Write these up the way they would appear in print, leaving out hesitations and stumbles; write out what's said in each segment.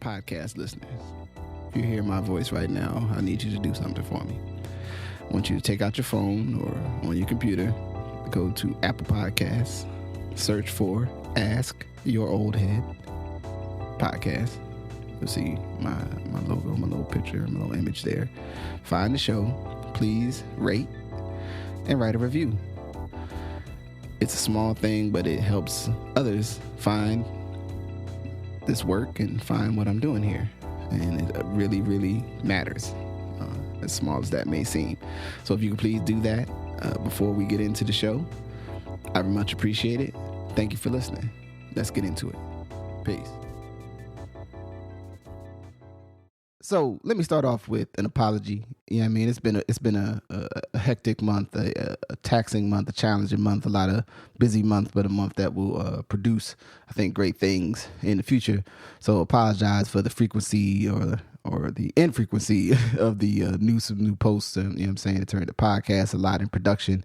podcast listeners, if you hear my voice right now, I need you to do something for me. I want you to take out your phone or on your computer, go to Apple Podcasts, search for Ask Your Oldhead Podcast. You'll see my logo, my little picture, my little image there. Find the show. Please rate and write a review. It's a small thing, but it helps others find this work and find what I'm doing here. And it really, really matters, as small as that may seem. So if you could please do that before we get into the show, I would much appreciate it. Thank you for listening. Let's get into it. Peace. So let me start off with an apology. Yeah, I mean, it's been a hectic month, a taxing month, a challenging month, a lot of busy month, but a month that will produce, I think, great things in the future. So apologize for the frequency or the infrequency of the new posts. You know what I'm saying? It turned the podcast a lot in production.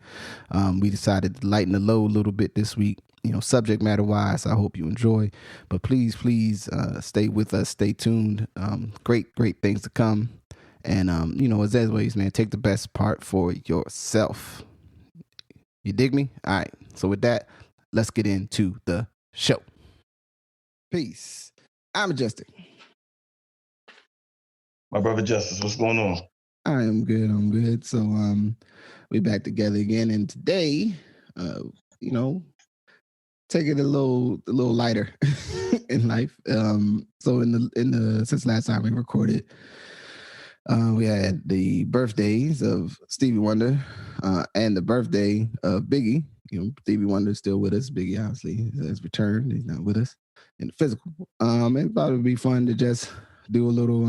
We decided to lighten the load a little bit this week. Subject matter wise, I hope you enjoy, but please stay with us, stay tuned. Great things to come. And, as always, man, take the best part for yourself. You dig me? All right. So with that, let's get into the show. Peace. I'm Justin. My brother Justice, what's going on? I am good. I'm good. So, we're back together again. And today, take it a little lighter in life. So since last time we recorded, we had the birthdays of Stevie Wonder and the birthday of Biggie. Stevie Wonder is still with us. Biggie obviously has returned. He's not with us in the physical. And thought it would be fun to just do a little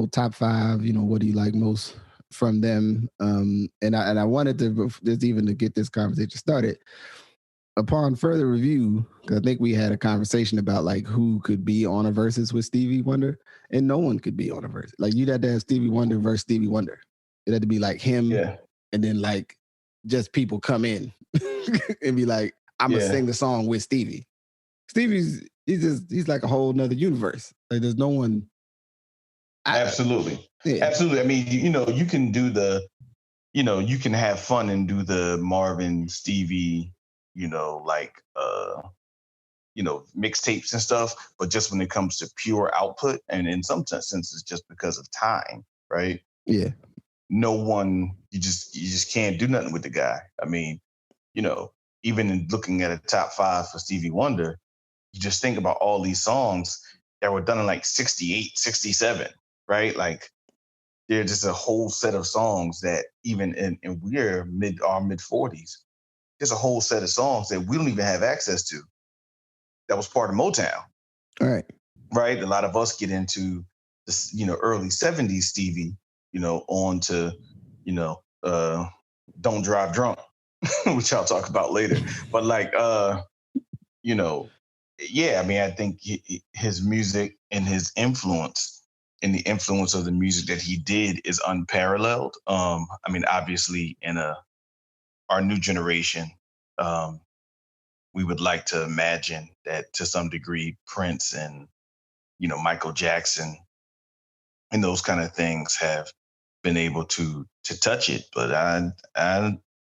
top five. What do you like most from them? And I wanted to just even to get this conversation started. Upon further review, because I think we had a conversation about like who could be on a versus with Stevie Wonder, and no one could be on a versus. Like you'd have to have Stevie Wonder versus Stevie Wonder. It had to be like him, and then like just people come in and be like, "I'm gonna sing the song with Stevie." He's like a whole nother universe. Like there's no one. Absolutely. I mean, you can do you can have fun and do the Marvin, Stevie, mixtapes and stuff, but just when it comes to pure output, and in some senses just because of time, right? Yeah. No one, you just can't do nothing with the guy. I mean, even in looking at a top five for Stevie Wonder, you just think about all these songs that were done in like 68, 67, right? Like they're just a whole set of songs that even in we're mid 40s, there's a whole set of songs that we don't even have access to. That was part of Motown. All right. Right. A lot of us get into this, early 70s Stevie, on to, Don't Drive Drunk, which I'll talk about later. But like, I mean, I think his music and his influence and the influence of the music that he did is unparalleled. I mean, obviously in our new generation, we would like to imagine that to some degree Prince and, Michael Jackson and those kind of things have been able to touch it. But I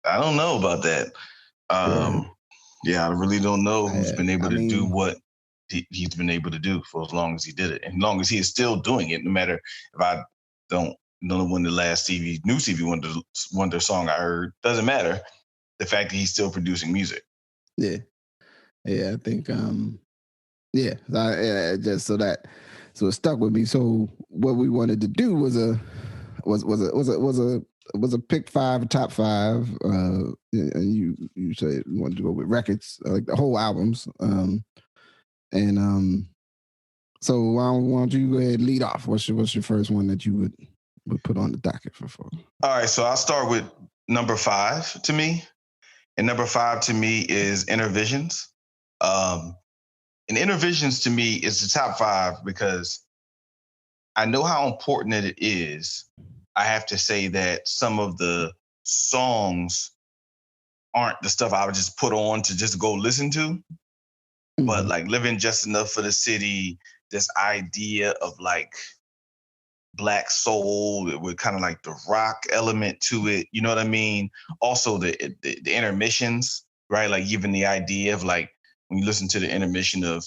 don't know about that. I really don't know who's been able to do what he's been able to do for as long as he did it. And as long as he is still doing it, no matter if I don't know when the last new Stevie Wonder song I heard, doesn't matter. The fact that he's still producing music. Yeah, I think, so it stuck with me. So what we wanted to do was a pick five, top five, and you said you wanted to go with records, like the whole albums, so why don't you go ahead and lead off? What's your first one that you would put on the docket for? All right, so I'll start with number 5 to me. And number 5 to me is Intervisions. And Intervisions to me is the top 5 because I know how important it is. I have to say that some of the songs aren't the stuff I would just put on to just go listen to. Mm-hmm. But like Living Just Enough for the City, this idea of like black soul with kind of like the rock element to it. You know what I mean? Also the intermissions, right? Like even the idea of like when you listen to the intermission of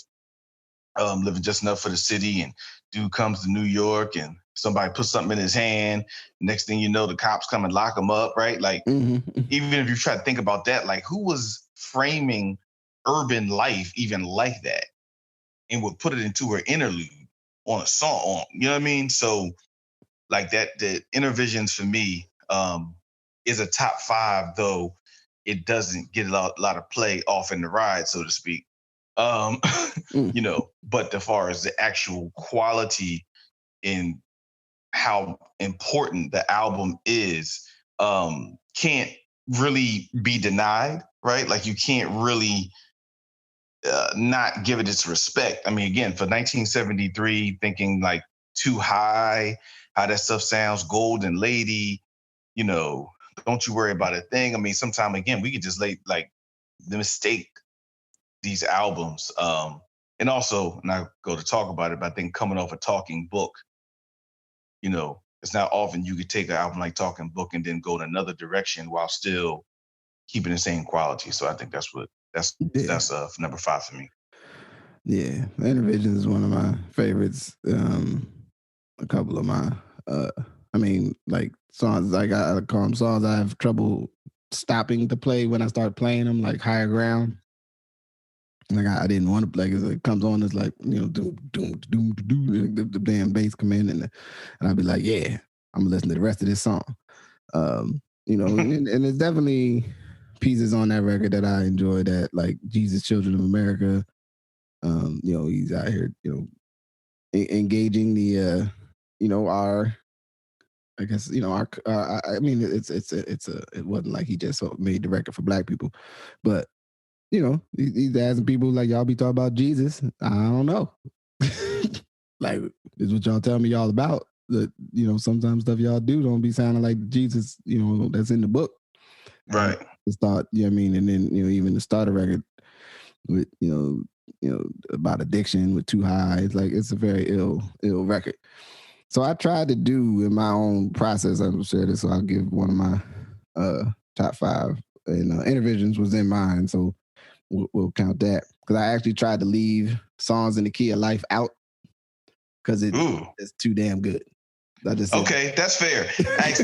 living just enough for the city, and dude comes to New York and somebody puts something in his hand. Next thing you know, the cops come and lock him up, right? Like even if you try to think about that, like who was framing urban life even like that and would put it into her interlude on a song, you know what I mean? So like that, the Intervisions for me is a top 5, though it doesn't get a lot of play off in the ride, so to speak. You know, but as far as the actual quality in how important the album is, can't really be denied, right? Like you can't really not give it its respect. I mean, again, for 1973, thinking like Too High, how that stuff sounds, Golden Lady, you know, Don't You Worry About a Thing. I mean, sometime again, we could just like the mistake these albums. And also, and I go to talk about it, but I think coming off a Talking Book, you know, it's not often you could take an album like Talking Book and then go in another direction while still keeping the same quality. So I think that's number 5 for me. Yeah, Intervisions is one of my favorites. A couple of my, I mean, like songs, like I call them songs I have trouble stopping to play when I start playing them, like Higher Ground. Like I didn't want to play because it comes on, it's like, you know, doom, doom, doom, doom, the damn bass come in, and I'd be like, yeah, I'm gonna listen to the rest of this song. You know, and it's definitely pieces on that record that I enjoy, that like Jesus Children of America. You know, he's out here, you know, engaging the you know, our, I guess, you know, our I mean, it wasn't like he just made the record for black people, but you know, he's asking people like, y'all be talking about Jesus. I don't know. Like, this is what y'all tell me y'all about. That, you know, sometimes stuff y'all do don't be sounding like Jesus, you know, that's in the book. Right. To start, you know what I mean? And then, you know, even to start a record with, you know, about addiction with Too High. It's like, it's a very ill record. So I tried to do in my own process, I'm sure this, so I'll give one of my top 5, and Intervisions was in mine. So we'll count that, because I actually tried to leave Songs in the Key of Life out because it's too damn good. Okay, that's fair. I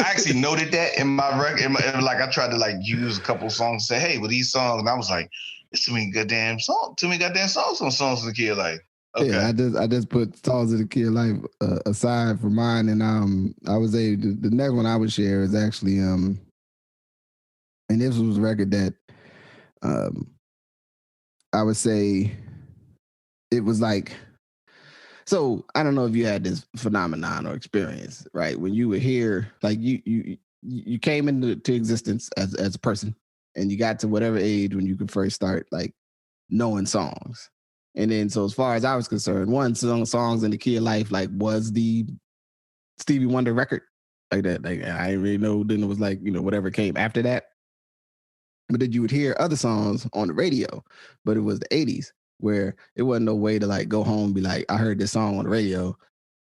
actually noted that in my record. Like I tried to like use a couple songs and say, hey, well, these songs, and I was like, there's too many goddamn songs on Songs in the Key of Life. Okay. Yeah, I just put Songs in the Key of Life aside for mine, and I was able to, the next one I would share is actually and this was a record that I would say it was like, so I don't know if you had this phenomenon or experience, right? When you were here, like you came into existence as a person, and you got to whatever age when you could first start like knowing songs. And then, so as far as I was concerned, one Songs in the Key of Life like was the Stevie Wonder record, like that. Like I didn't really know. Then it was like, you know, whatever came after that. But then you would hear other songs on the radio, but it was the 80s where it wasn't no way to like go home and be like, I heard this song on the radio.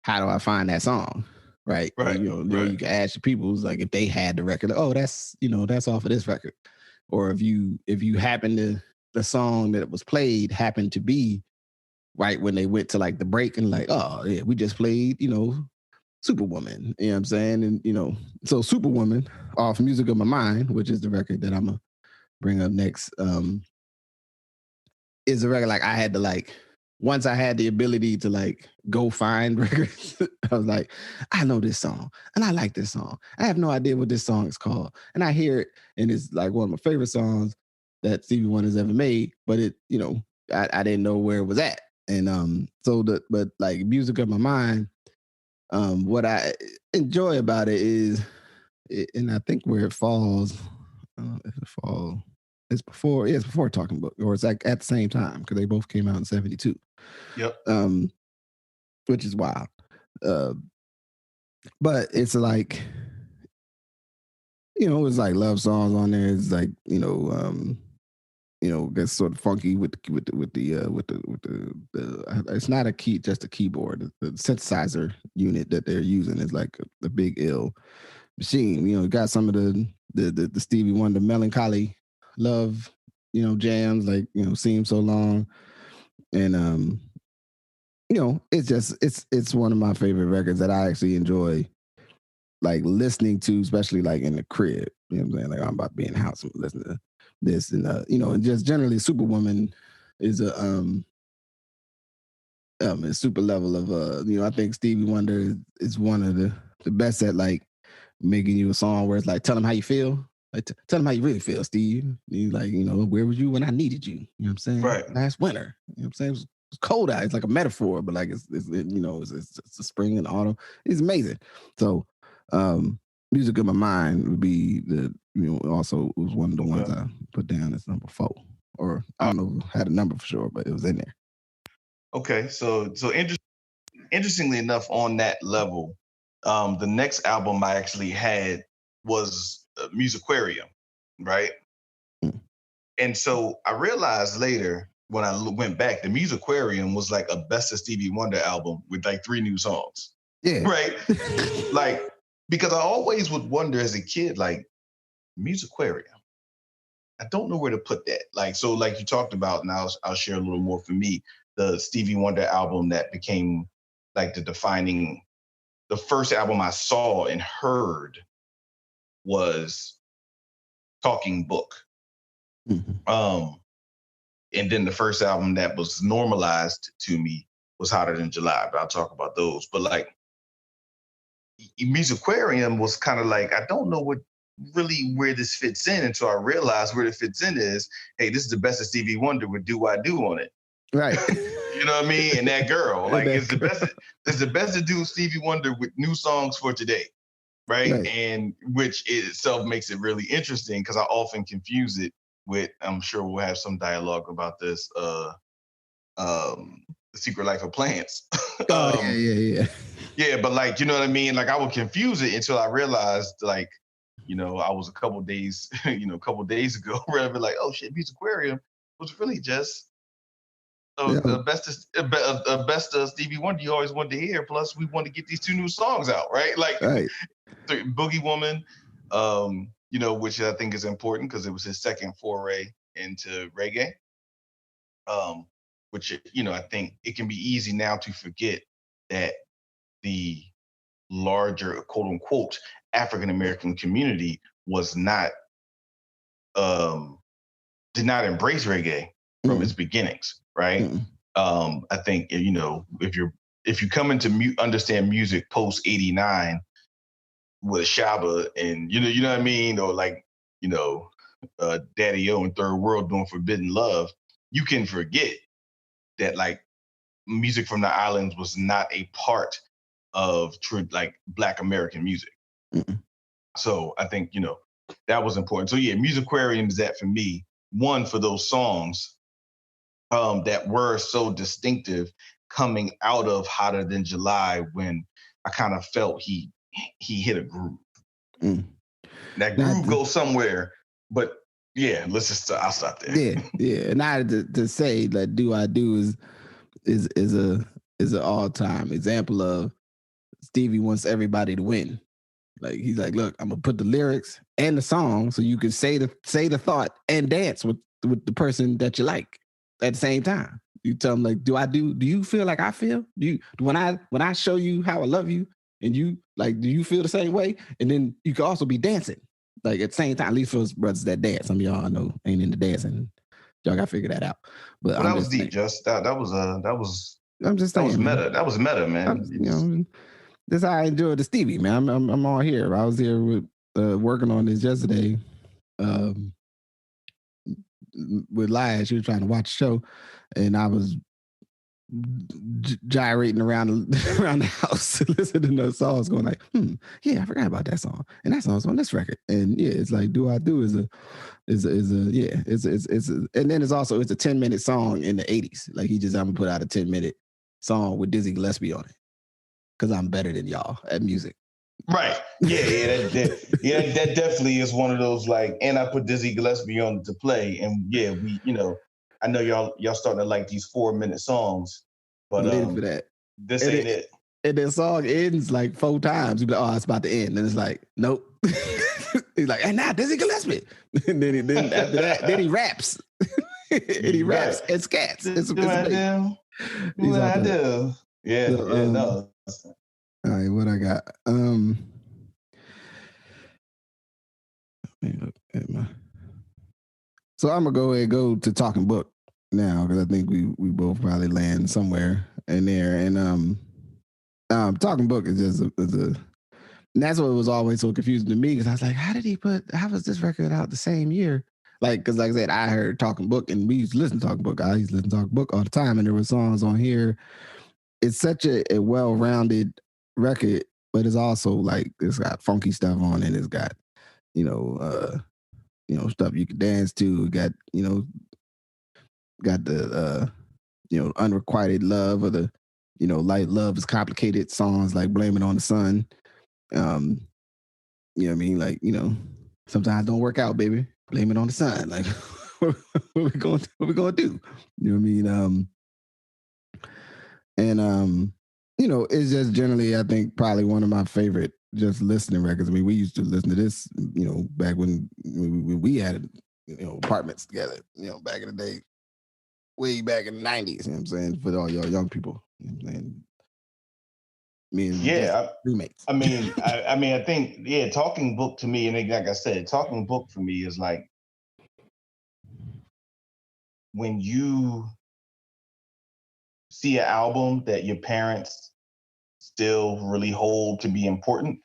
How do I find that song? Right. Right. Or, you know, you can ask your people like if they had the record, like, oh, that's, you know, that's off of this record. Or if you happen to, the song that was played happened to be right when they went to like the break, and like, oh yeah, we just played, you know, Superwoman. You know what I'm saying? And, you know, so Superwoman off Music of My Mind, which is the record that I'm going to bring up next, is a record like I had to like, once I had the ability to like go find records, I was like, I know this song and I like this song. I have no idea what this song is called. And I hear it and it's like one of my favorite songs that Stevie Wonder's ever made, but it, you know, I didn't know where it was at. And but like Music of My Mind, what I enjoy about it is, and I think where it falls, if it falls, it's before Talking Book, or it's like at the same time, because they both came out in 72. Yep. Which is wild. But it's like, you know, it's like love songs on there. It's like, you know, gets sort of funky with the it's not a key, just a keyboard. The synthesizer unit that they're using is like a big ill machine. Got some of the Stevie Wonder melancholy love, jams like, Seem So Long. And it's one of my favorite records that I actually enjoy like listening to, especially like in the crib. You know what I'm saying? Like I'm about to be in the house and listen to this, and just generally Superwoman is a super level of I think Stevie Wonder is one of the best at like making you a song where it's like, tell them how you feel. Like, tell them how you really feel, Steve. You like, where were you when I needed you? You know what I'm saying? Right. Last winter. You know what I'm saying? It's cold out. It's like a metaphor, but like it's a spring and autumn. It's amazing. So Music of My Mind would be also was one of the ones I put down as number 4. Or I don't know, had a number for sure, but it was in there. Okay, so interestingly enough, on that level, the next album I actually had was Musiquarium, right? Mm. And so I realized later when I went back, the Musiquarium was like a best of Stevie Wonder album with like 3 new songs. Yeah. Right? Like, because I always would wonder as a kid, like, Musiquarium, I don't know where to put that. Like, so like you talked about, and I'll share a little more for me, the Stevie Wonder album that became like the first album I saw and heard was Talking Book. Mm-hmm. And then the first album that was normalized to me was Hotter Than July, but I'll talk about those. But like Musiquarium was kind of like, I don't know where this fits in until I realized where it fits in is, hey, this is the best of Stevie Wonder with Do I Do on it. Right. You know what I mean? And that girl, like it's the best to do Stevie Wonder with new songs for today. Right? And which itself makes it really interesting because I often confuse it with, I'm sure we'll have some dialogue about this, The Secret Life of Plants. Yeah. Yeah, but like, you know what I mean? Like I would confuse it until I realized, like, I was a couple days ago, where I'd be like, oh shit, Musiquarium was really just the best of Stevie Wonder you always wanted to hear. Plus, we wanted to get these 2 new songs out, right? Like, Boogie Woman, which I think is important because it was his second foray into reggae. Which I think it can be easy now to forget that the larger quote unquote African American community was not did not embrace reggae from its beginnings, right? I think if you come into understand music post 89 with Shabba and you know what I mean, or like Daddy O and Third World doing Forbidden Love, you can forget that like music from the islands was not a part of like Black American music. So I think that was important. So yeah, Musiquarium is that for me. One, for those songs that were so distinctive coming out of Hotter Than July, when I kind of felt he hit a groove. That groove goes somewhere, but yeah, I'll stop there. Yeah. Not to say that Do I Do is an all-time example of Stevie wants everybody to win. Like he's like, look, I'm gonna put the lyrics and the song so you can say the thought and dance with the person that you like at the same time. You tell them like, do you feel like I feel? When I show you how I love you and you like, do you feel the same way? And then you can also be dancing like at the same time. At least for us brothers that dance. Some of y'all I know ain't into dancing. Y'all gotta figure that out. But that was deep, Just that was I'm just saying, that was meta. That was meta, man. That's how I enjoy the Stevie, man. I'm all here. I was here with working on this yesterday with Laya. She was trying to watch the show, and I was gyrating around the house listening to those songs, going like, yeah, I forgot about that song, and that song's on this record. And yeah, it's like Do I Do is a and then it's a 10-minute song in the 80s. Like I'm gonna put out a 10-minute song with Dizzy Gillespie on it because I'm better than y'all at music. Right. That definitely is one of those like, and I put Dizzy Gillespie on to play, and yeah, we, I know y'all starting to like these 4-minute songs, but I'm waiting for that. this ain't it. And the song ends like 4 times. You be like, oh, it's about to end. And it's like, nope. He's like, and now Dizzy Gillespie. And then after that, then he raps. And he raps and scats. It's amazing. What I do. Yeah, no. All right, what I got? So I'm gonna go ahead and go to Talking Book now because I think we both probably land somewhere in there. And Talking Book is just and that's what was always so confusing to me because I was like, how was this record out the same year? Like, because like I said, I heard Talking Book and we used to listen to Talking Book. I used to listen to Talking Book all the time, and there were songs on here. It's such a well-rounded record, but it's also like it's got funky stuff on it. It's got stuff you can dance to. It got the Unrequited Love, or the Light Love is Complicated songs like Blame It on the Sun. You know what I mean? Like, sometimes don't work out, baby. Blame it on the sun. Like, what we gonna do? You know what I mean? It's just generally, I think, probably one of my favorite just listening records. I mean, we used to listen to this, back when we had, apartments together, back in the day, way back in the 90s, you know what I'm saying? For all y'all young people, you know what I'm saying? Me and roommates. I mean, I think, Talking Book to me, and like I said, Talking Book for me is like when you see an album that your parents still really hold to be important,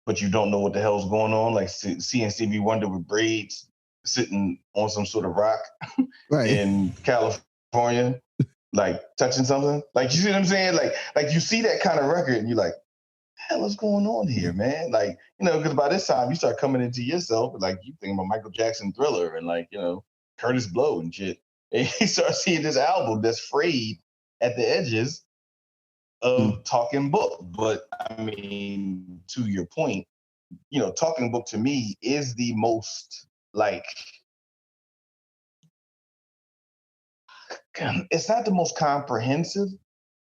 but you don't know what the hell's going on, like seeing Stevie Wonder with braids sitting on some sort of rock in California, like touching something. Like, you see what I'm saying? Like you see that kind of record and you're like, hell is going on here, man? Like, because by this time you start coming into yourself, like you think about Michael Jackson Thriller and like, Curtis Blow and shit. And you start seeing this album that's frayed at the edges of Talking Book. But I mean, to your point, Talking Book to me is the most like, it's not the most comprehensive,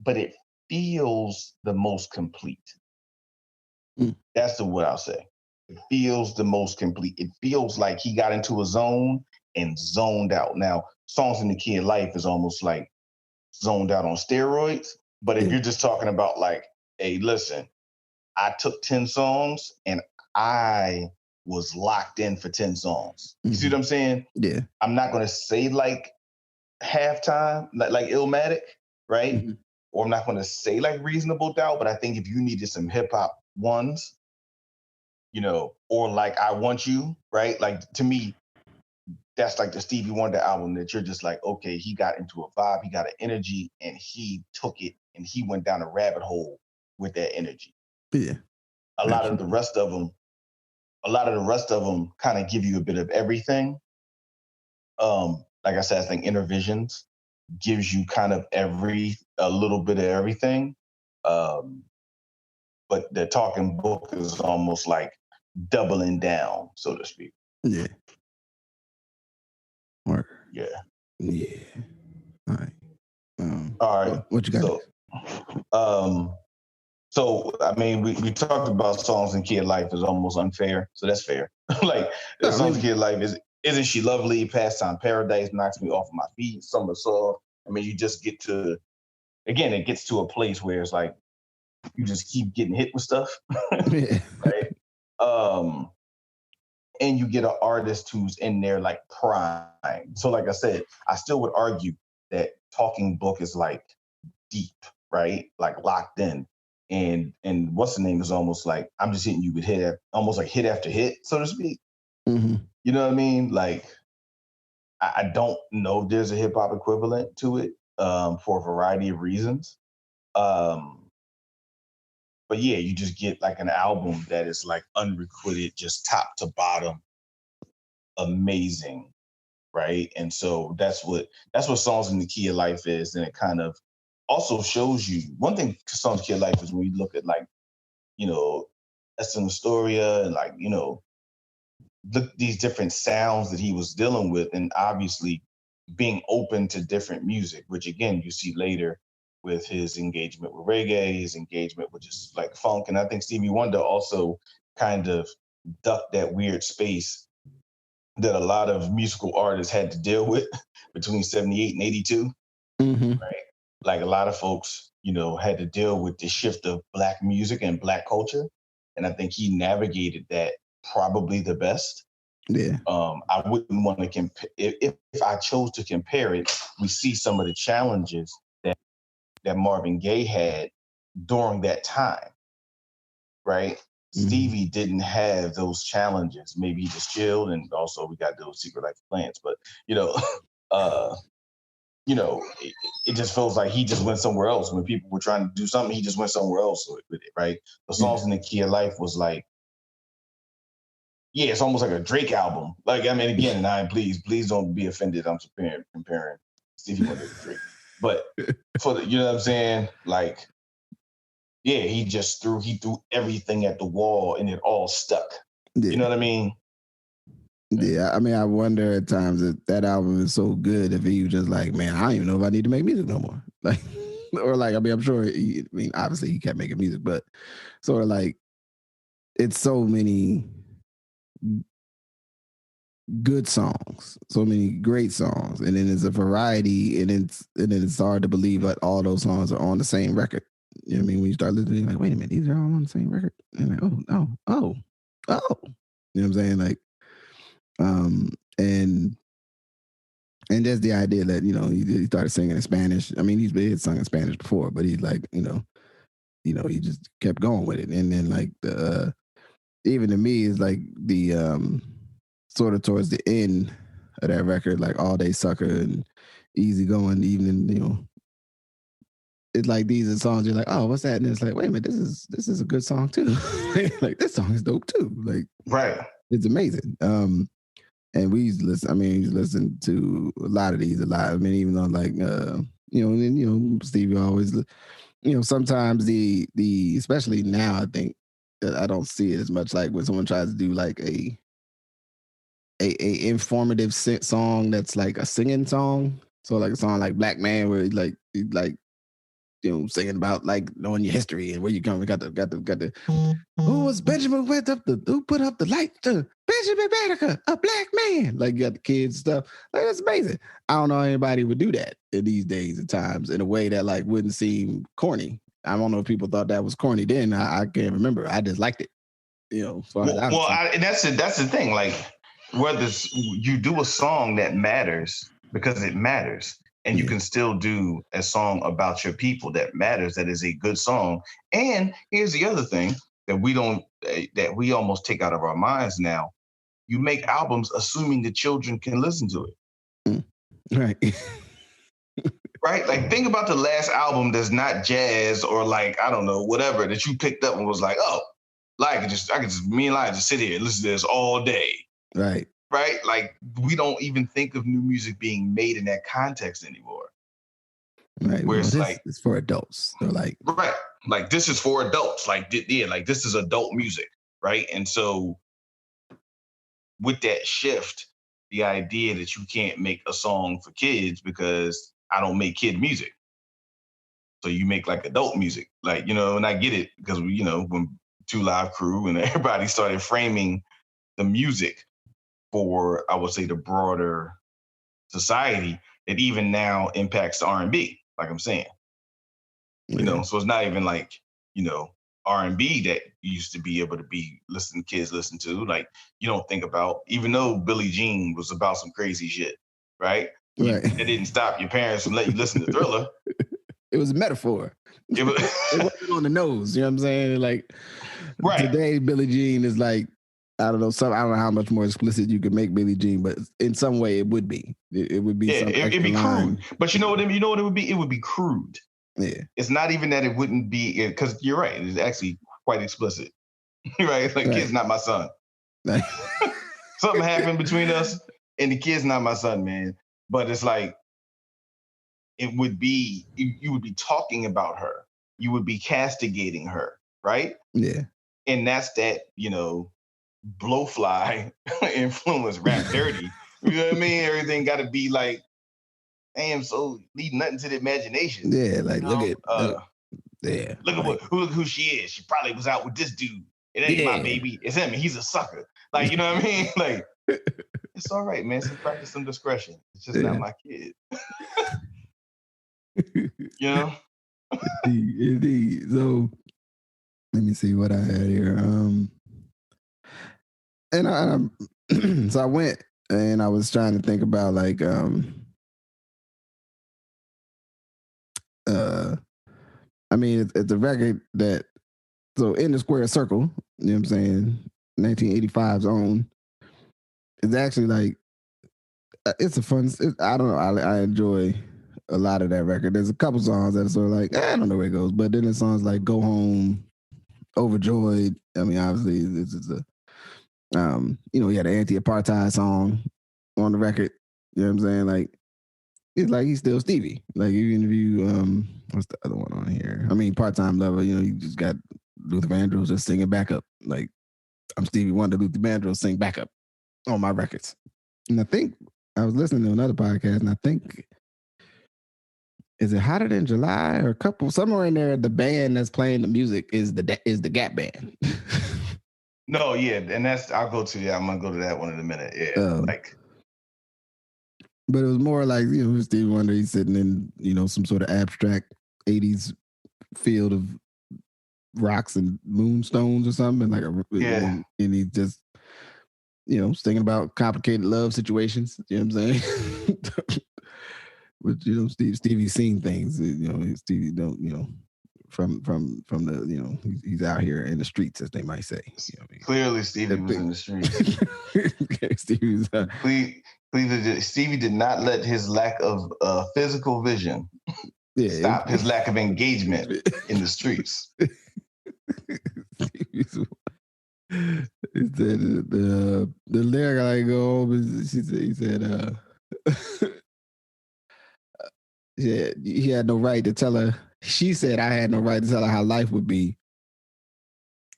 but it feels the most complete. That's what I'll say. It feels the most complete. It feels like he got into a zone and zoned out. Now, Songs in the Key of Life is almost like zoned out on steroids. But if you're just talking about like, hey, listen, I took 10 songs and I was locked in for 10 songs. You see what I'm saying? Yeah. I'm not going to say like Halftime, like Illmatic, right? Or I'm not going to say like Reasonable Doubt, but I think if you needed some hip hop ones, or like I Want You, right? Like, to me, that's like the Stevie Wonder album that you're just like, okay, he got into a vibe, he got an energy, and he took it and he went down a rabbit hole with that energy. Yeah. A lot of the rest of them kind of give you a bit of everything. Like I said, I think Intervisions gives you kind of a little bit of everything. But the Talking Book is almost like doubling down, so to speak. Yeah. Yeah. Yeah. All right. All right. What you got? So I mean, we talked about Songs in Key of Life is almost unfair, so that's fair. Like, Songs in Key of Life Isn't She Lovely? Pastime Paradise knocks me off of my feet. Summer Soul. I mean, you just it gets to a place where it's like you just keep getting hit with stuff, right? And you get an artist who's in there like prime. So like I said, I still would argue that Talking Book is like deep, right? Like locked in. And what's the name is almost like I'm just hitting you with almost like hit after hit, so to speak. You know what I mean? Like, I don't know if there's a hip hop equivalent to it for a variety of reasons. But yeah, you just get like an album that is like unrequited, just top to bottom, amazing, right? And so that's what Songs in the Key of Life is, and it kind of also shows you one thing. Songs in the Key of Life is when you look at like, Astoria and like, these different sounds that he was dealing with, and obviously being open to different music, which again you see later with his engagement with reggae, his engagement with just like funk. And I think Stevie Wonder also kind of ducked that weird space that a lot of musical artists had to deal with between 78 and 82. Mm-hmm. Right. Like a lot of folks, had to deal with the shift of Black music and Black culture. And I think he navigated that probably the best. Yeah. I wouldn't want to compare. If I chose to compare it, we see some of the challenges that Marvin Gaye had during that time, right? Mm-hmm. Stevie didn't have those challenges. Maybe he just chilled, and also we got those Secret Life of Plants. But it just feels like he just went somewhere else. When people were trying to do something, he just went somewhere else with it, right? The Songs in the Key of Life was like, yeah, it's almost like a Drake album. Like, I mean, again, and please don't be offended. I'm comparing Stevie Wonder to Drake. But you know what I'm saying? Like, yeah, he threw everything at the wall and it all stuck. Yeah. You know what I mean? Yeah, I mean, I wonder at times if that album is so good if he was just like, man, I don't even know if I need to make music no more. Like, or like, I mean, I'm sure, obviously he kept making music, but sort of like, it's so many good songs, so many great songs, and then there's a variety, and then it's hard to believe that all those songs are on the same record. You know what I mean? When you start listening, you're like, wait a minute, these are all on the same record. And like, oh. You know what I'm saying? Like, and just the idea that, he started singing in Spanish. I mean, he had sung in Spanish before, but he's like, he just kept going with it. And then like even to me is like the sort of towards the end of that record, like All Day Sucker and Easy Going Evening, it's like these are songs you're like, oh, what's that? And it's like, wait a minute, this is a good song too. Like this song is dope too. Like, right. It's amazing. And we used to listen. I mean, you listen to a lot of these a lot. I mean, even though like Stevie always, sometimes the especially now, I think I don't see it as much like when someone tries to do like a informative song that's like a singing song. So like a song like Black Man where singing about like knowing your history and where you come. Got the who was Benjamin who put up the light to Benjamin Banneker, a black man. Like you got the kids stuff. Like that's amazing. I don't know anybody would do that in these days and times in a way that like wouldn't seem corny. I don't know if people thought that was corny then. I can't remember. I just liked it. And that's the thing. Like whether you do a song that matters because it matters. And you can still do a song about your people that matters, that is a good song. And here's the other thing that we almost take out of our minds now. You make albums assuming the children can listen to it. Right. Right? Like think about the last album that's not jazz or like, I don't know, whatever that you picked up and was like, oh, like me and Elijah just sit here and listen to this all day. Right. Right? Like we don't even think of new music being made in that context anymore. Right. Where it's for adults. They're like, right. Like this is for adults. Like this is adult music. Right. And so with that shift, the idea that you can't make a song for kids because I don't make kid music. So you make like adult music. Like, and I get it because when Two Live Crew and everybody started framing the music for, I would say, the broader society that even now impacts the R&B, like I'm saying. So it's not even like, R&B that used to be able to be kids listen to. Like you don't think about, even though Billie Jean was about some crazy shit, right? Right. It didn't stop your parents from letting you listen to Thriller. It was a metaphor. It wasn't on the nose, you know what I'm saying? Like today, Billie Jean is like, I don't know how much more explicit you could make Billie Jean, but in some way it would be. It would be. Yeah, it'd be crude. But you know what it would be? It would be crude. Yeah. It's not even that it wouldn't be, because you're right. It's actually quite explicit, right? Like kid's not my son. Something happened between us, and the kid's not my son, man. But it's like it would be. You would be talking about her. You would be castigating her, right? Yeah. And that's that, blowfly influence rap dirty. You know what I mean? Everything got to be like, damn, so leave nothing to the imagination. Yeah, like look at yeah. Look at like, who she is. She probably was out with this dude. It ain't my Yeah. baby. It's him. He's a sucker. Like, you know what I mean? Like, it's all right, man. So practice some discretion. It's just not my kid. Indeed. So let me see what I had here. And I so I went and I was trying to think about like I mean it's a record that so in the square circle, you know what I'm saying, 1985's own. It's actually like it's a fun. I don't know. I enjoy a lot of that record. There's a couple songs that are sort of like I don't know where it goes, but then there's songs like "Go Home," "Overjoyed." I mean, obviously this is a he had an anti-apartheid song on the record. You know what I'm saying? Like it's like he's still Stevie. Like even if you what's the other one on here? I mean, Part-Time Lover. You just got Luther Vandross just singing backup. Like I'm Stevie Wonder, Luther Vandross sing backup on my records. And I think I was listening to another podcast, and I think is it Hotter Than July or somewhere in there? The band that's playing the music is the Gap Band. No, yeah, and I'll go to that. I'm gonna go to that one in a minute. Yeah, but it was more like Stevie Wonder. He's sitting in some sort of abstract '80s field of rocks and moonstones or something, and he just thinking about complicated love situations. You know what I'm saying? But Stevie's seen things. Stevie don't. From the he's out here in the streets, as they might say. Clearly, Stevie was in the streets. Stevie did not let his lack of physical vision stop his lack of engagement in the streets. He said the lyric I go home is he said he had no right to tell her. She said I had no right to tell her how life would be,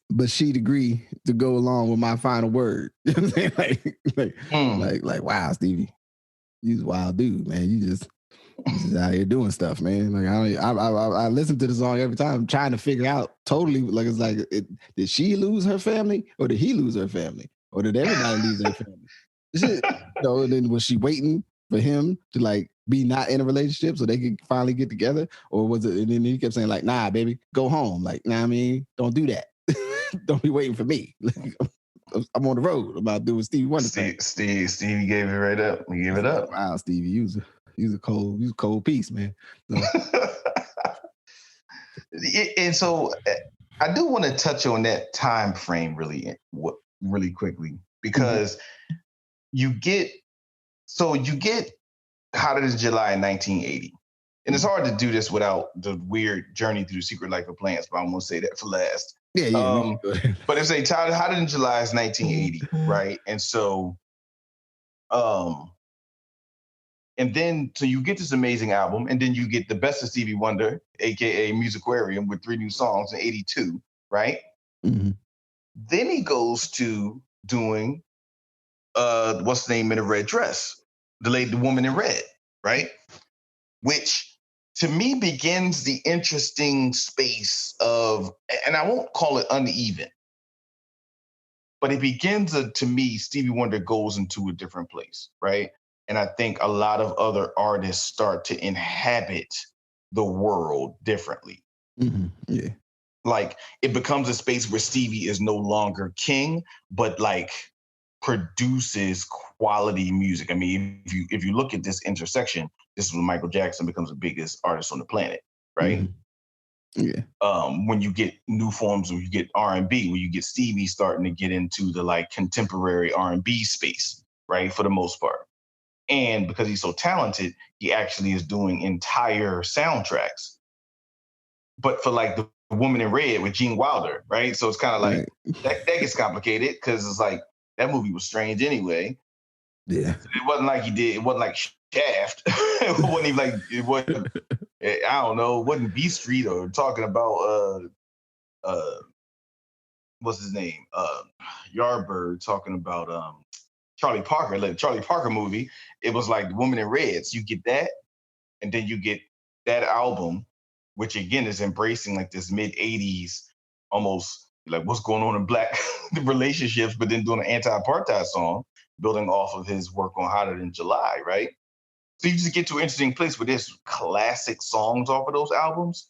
but she'd agree to go along with my final word. You know what I'm saying? Like wow, Stevie, you's a wild dude, man. You just out here doing stuff, man. Like I listen to the song every time, I'm trying to figure out totally like it's like did she lose her family or did he lose her family or did everybody lose their family? And then was she waiting for him to like be not in a relationship so they could finally get together, or was it? And then he kept saying like, "Nah, baby, go home." Like, nah, I mean, don't do that. Don't be waiting for me. I'm on the road. I'm about doing Stevie Wonder. Stevie gave it right up. He gave it up. Wow, Stevie, you was a cold piece, man. So. And so I do want to touch on that time frame really quickly because you get Hotter Than July in 1980. And it's hard to do this without the weird journey through the secret life of plants, but I'm going to say that for last. Yeah. But if they Hotter Than July is 1980, right? And so, and then, so you get this amazing album, and then you get the best of Stevie Wonder, aka Musicarium, with 3 new songs in 82, right? Mm-hmm. Then he goes to doing, what's the name in a red dress? The woman in red, right? Which to me begins the interesting space of, and I won't call it uneven, but it begins to me, Stevie Wonder goes into a different place, right? And I think a lot of other artists start to inhabit the world differently. Mm-hmm. Yeah. Like it becomes a space where Stevie is no longer king, but like produces quality music. I mean, if you look at this intersection, this is when Michael Jackson becomes the biggest artist on the planet, right? Mm-hmm. Yeah. When you get new forms, when you get R&B, when you get Stevie starting to get into the like contemporary R&B space, right? For the most part. And because he's so talented, he actually is doing entire soundtracks. But for like the Woman in Red with Gene Wilder, right? So it's kind of like that gets complicated because it's like that movie was strange anyway. Yeah. So it wasn't like it wasn't like Shaft. It wasn't even like it wasn't. I don't know. It wasn't B Street or talking about what's his name? Yardbird talking about Charlie Parker, like the Charlie Parker movie. It was like The Woman in Red. So you get that, and then you get that album, which again is embracing like this mid 80s, almost like what's going on in black relationships, but then doing an anti-apartheid song, building off of his work on Hotter Than July, right? So you just get to an interesting place where there's classic songs off of those albums,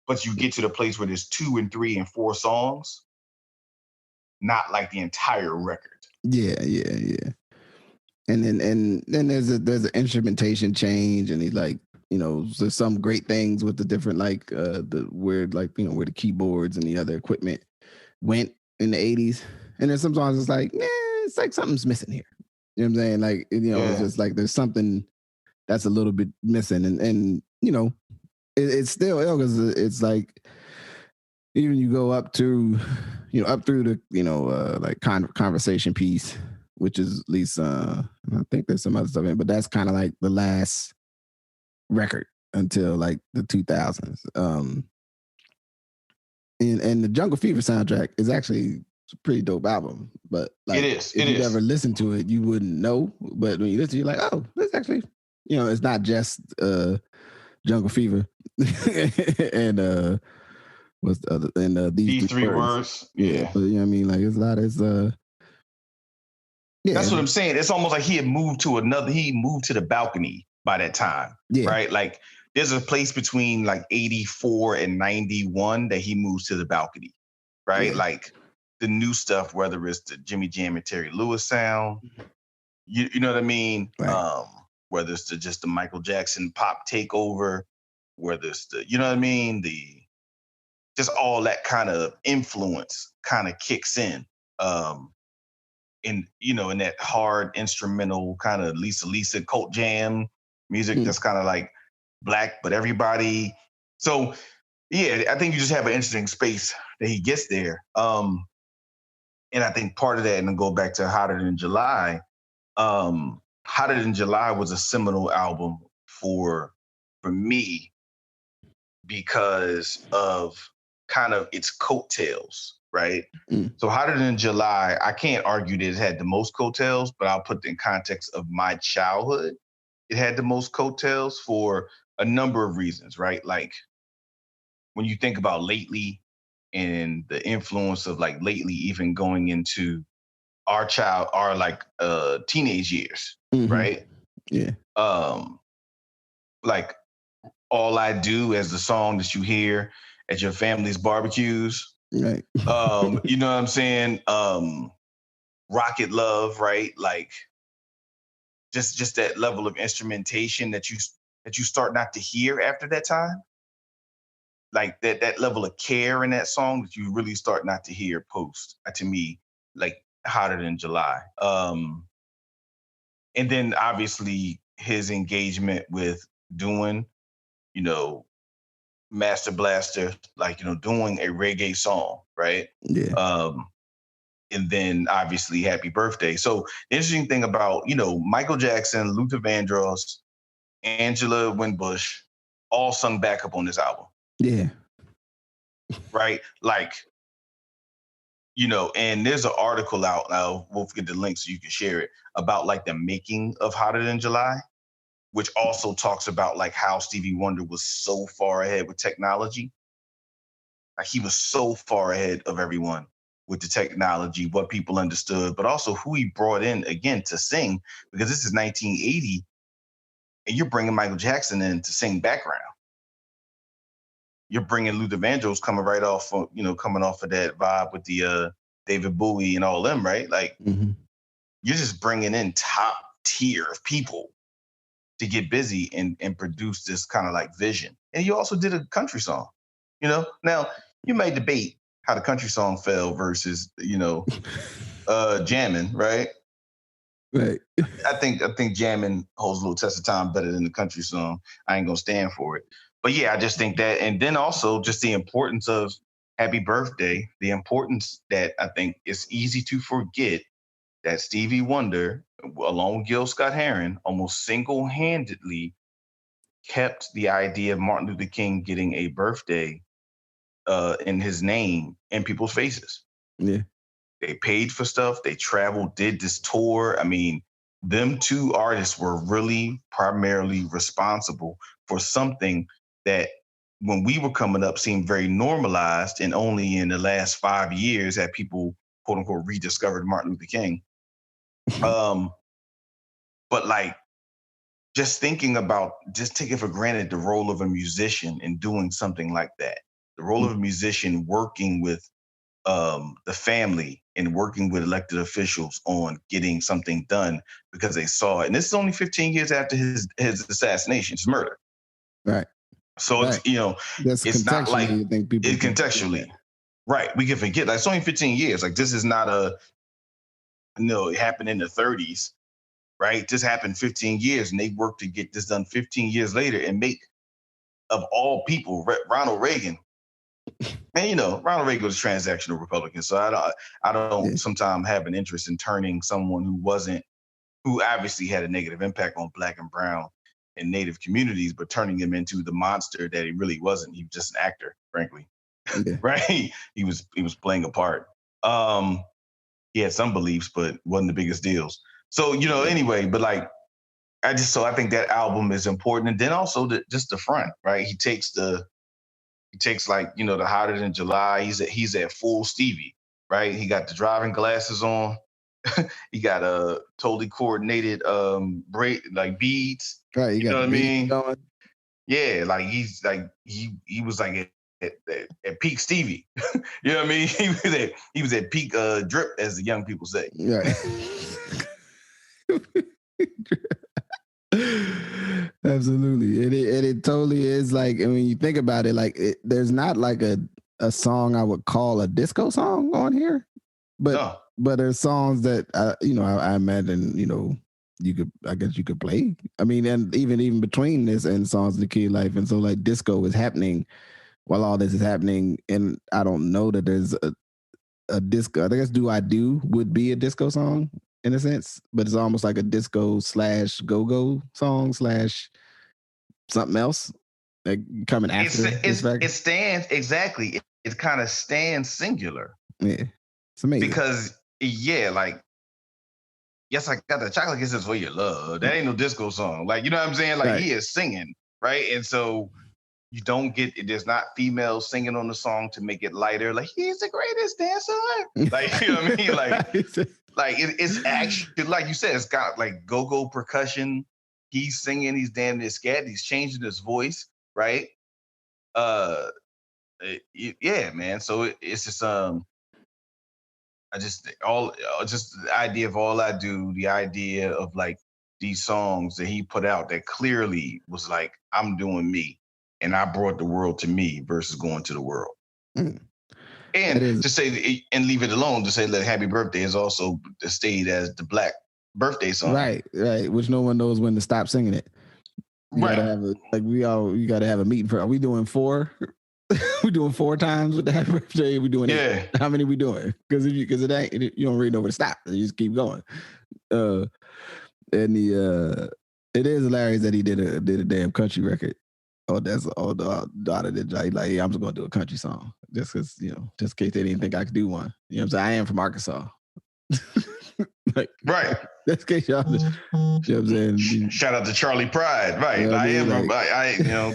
but you get to the place where there's 2 and 3 and 4 songs, not like the entire record. Yeah. And then there's an instrumentation change, and he's like, there's some great things with the different like where the keyboards and the other equipment went in the 80s. And there's some songs it's like, it's like something's missing here. You know what I'm saying? Like, it's just like there's something that's a little bit missing, and it's still ill because it's like even you go up through the like conversation piece, which is at least I think there's some other stuff in, but that's kind of like the last record until like the 2000s. And the Jungle Fever soundtrack is actually a pretty dope album, but like if you never listened to it, you wouldn't know. But when you listen, you're like, oh, this actually, it's not just Jungle Fever and what's the other, and these three words. Yeah. But I mean, like it's a lot. It's yeah. That's what I'm saying. It's almost like he moved to the balcony by that time. Yeah. Right. Like there's a place between like 84 and 91 that he moves to the balcony. Right. Yeah. Like the new stuff, whether it's the Jimmy Jam and Terry Lewis sound, you know what I mean? Right. Whether it's just the Michael Jackson pop takeover, whether it's the, you know what I mean? Just all that kind of influence kind of kicks in. In that hard instrumental kind of Lisa cult jam music that's kind of like black, but everybody. So yeah, I think you just have an interesting space that he gets there. And I think part of that, and then go back to Hotter Than July. Hotter Than July was a seminal album for me because of kind of its coattails. Right. So Hotter Than July, I can't argue that it had the most coattails, but I'll put it in context of my childhood. It had the most coattails for a number of reasons, right? Like when you think about Lately and the influence of like Lately even going into our teenage years, right? Yeah. Like All I Do as the song that you hear at your family's barbecues. Right. You know what I'm saying? Rocket Love, right? Like just that level of instrumentation that you start not to hear after that time. Like that level of care in that song that you really start not to hear post, to me, like Hotter Than July. And then obviously his engagement with doing, Master Blaster, like, doing a reggae song, right? Yeah. And then obviously Happy Birthday. So the interesting thing about, Michael Jackson, Luther Vandross, Angela Winbush, all sung backup on this album. Yeah. Right? Like, and there's an article out now, we'll get the link so you can share it, about like the making of Hotter Than July, which also talks about like how Stevie Wonder was so far ahead with technology. Like he was so far ahead of everyone with the technology, what people understood, but also who he brought in again to sing, because this is 1980 and you're bringing Michael Jackson in to sing background. You're bringing Luther Vandross coming right off, coming off of that vibe with the David Bowie and all them, right? Like you're just bringing in top tier of people to get busy and produce this kind of like vision. And you also did a country song, Now, you may debate how the country song fell versus, jamming, right? Right. I think jamming holds a little test of time better than the country song. I ain't gonna stand for it. But yeah, I just think that, and then also just the importance of Happy Birthday, the importance that I think it's easy to forget that Stevie Wonder, along with Gil Scott-Heron, almost single-handedly kept the idea of Martin Luther King getting a birthday in his name in people's faces. Yeah. They paid for stuff. They traveled, did this tour. I mean, them two artists were really primarily responsible for something that when we were coming up seemed very normalized, and only in the last 5 years have people, quote unquote, rediscovered Martin Luther King. But like, just thinking about, just taking for granted the role of a musician in doing something like that, the role of a musician working with the family and working with elected officials on getting something done because they saw it. And this is only 15 years after his assassination, his murder. Right. So right. It's not like you think people it contextually, right? We can forget, like, it's only 15 years. Like, this is not it happened in the 30s, right? This happened 15 years, and they worked to get this done 15 years later and make, of all people, Ronald Reagan. And Ronald Reagan was a transactional Republican, so I don't sometimes have an interest in turning someone who obviously had a negative impact on Black and Brown and Native communities, but turning him into the monster that he really wasn't. He was just an actor, frankly. Yeah. Right? He was playing a part. He had some beliefs, but wasn't the biggest deals. So anyway, but like, I think that album is important, and then also just the front, right? He takes like, the Hotter Than July. He's at full Stevie, right? He got the driving glasses on. He got a totally coordinated braid, like beads. Right, you know what I mean? Going. Yeah, like he's like he was like at peak Stevie. You know what I mean? He was at peak drip, as the young people say. Right. Absolutely. It totally is like, I mean, you think about it, like there's not like a song I would call a disco song on here, but there's songs that I imagine I guess you could play. I mean, and even between this and Songs of the Key Life, and so like disco is happening while all this is happening, and I don't know that there's a disco. I guess Do I Do would be a disco song in a sense, but it's almost like a disco / go-go song / something else like coming after. It stands exactly. It kind of stands singular. Yeah, it's amazing because like, yes, I got the chocolate kisses for your love. That ain't no disco song. Like, you know what I'm saying? Like, right. He is singing, right? And so you don't get it. There's not females singing on the song to make it lighter. Like, he's the greatest dancer. Like, you know what I mean? Like it's actually, like you said, it's got like go-go percussion. He's singing. He's damn near scared. He's changing his voice, right? Yeah, man. So it's just just the idea of All I Do, the idea of like these songs that he put out that clearly was like, I'm doing me, and I brought the world to me versus going to the world. Mm. And to say, and leave it alone, to say that Happy Birthday is also stayed as the Black birthday song. Right. Which no one knows when to stop singing it. You gotta have you gotta have a meeting for. Are we doing 4? We doing 4 times with the Happy Birthday? We doing 8? How many we doing? Because it ain't, you don't really know where to stop. You just keep going. And it is hilarious that he did a damn country record. Oh, that's all the daughter that like, yeah, I'm just gonna do a country song just because just in case they didn't think I could do one. You know what I'm saying? I am from Arkansas. Like, right. That's case y'all. You know what I'm saying? Shout out to Charlie Pride. Right. I am. Like,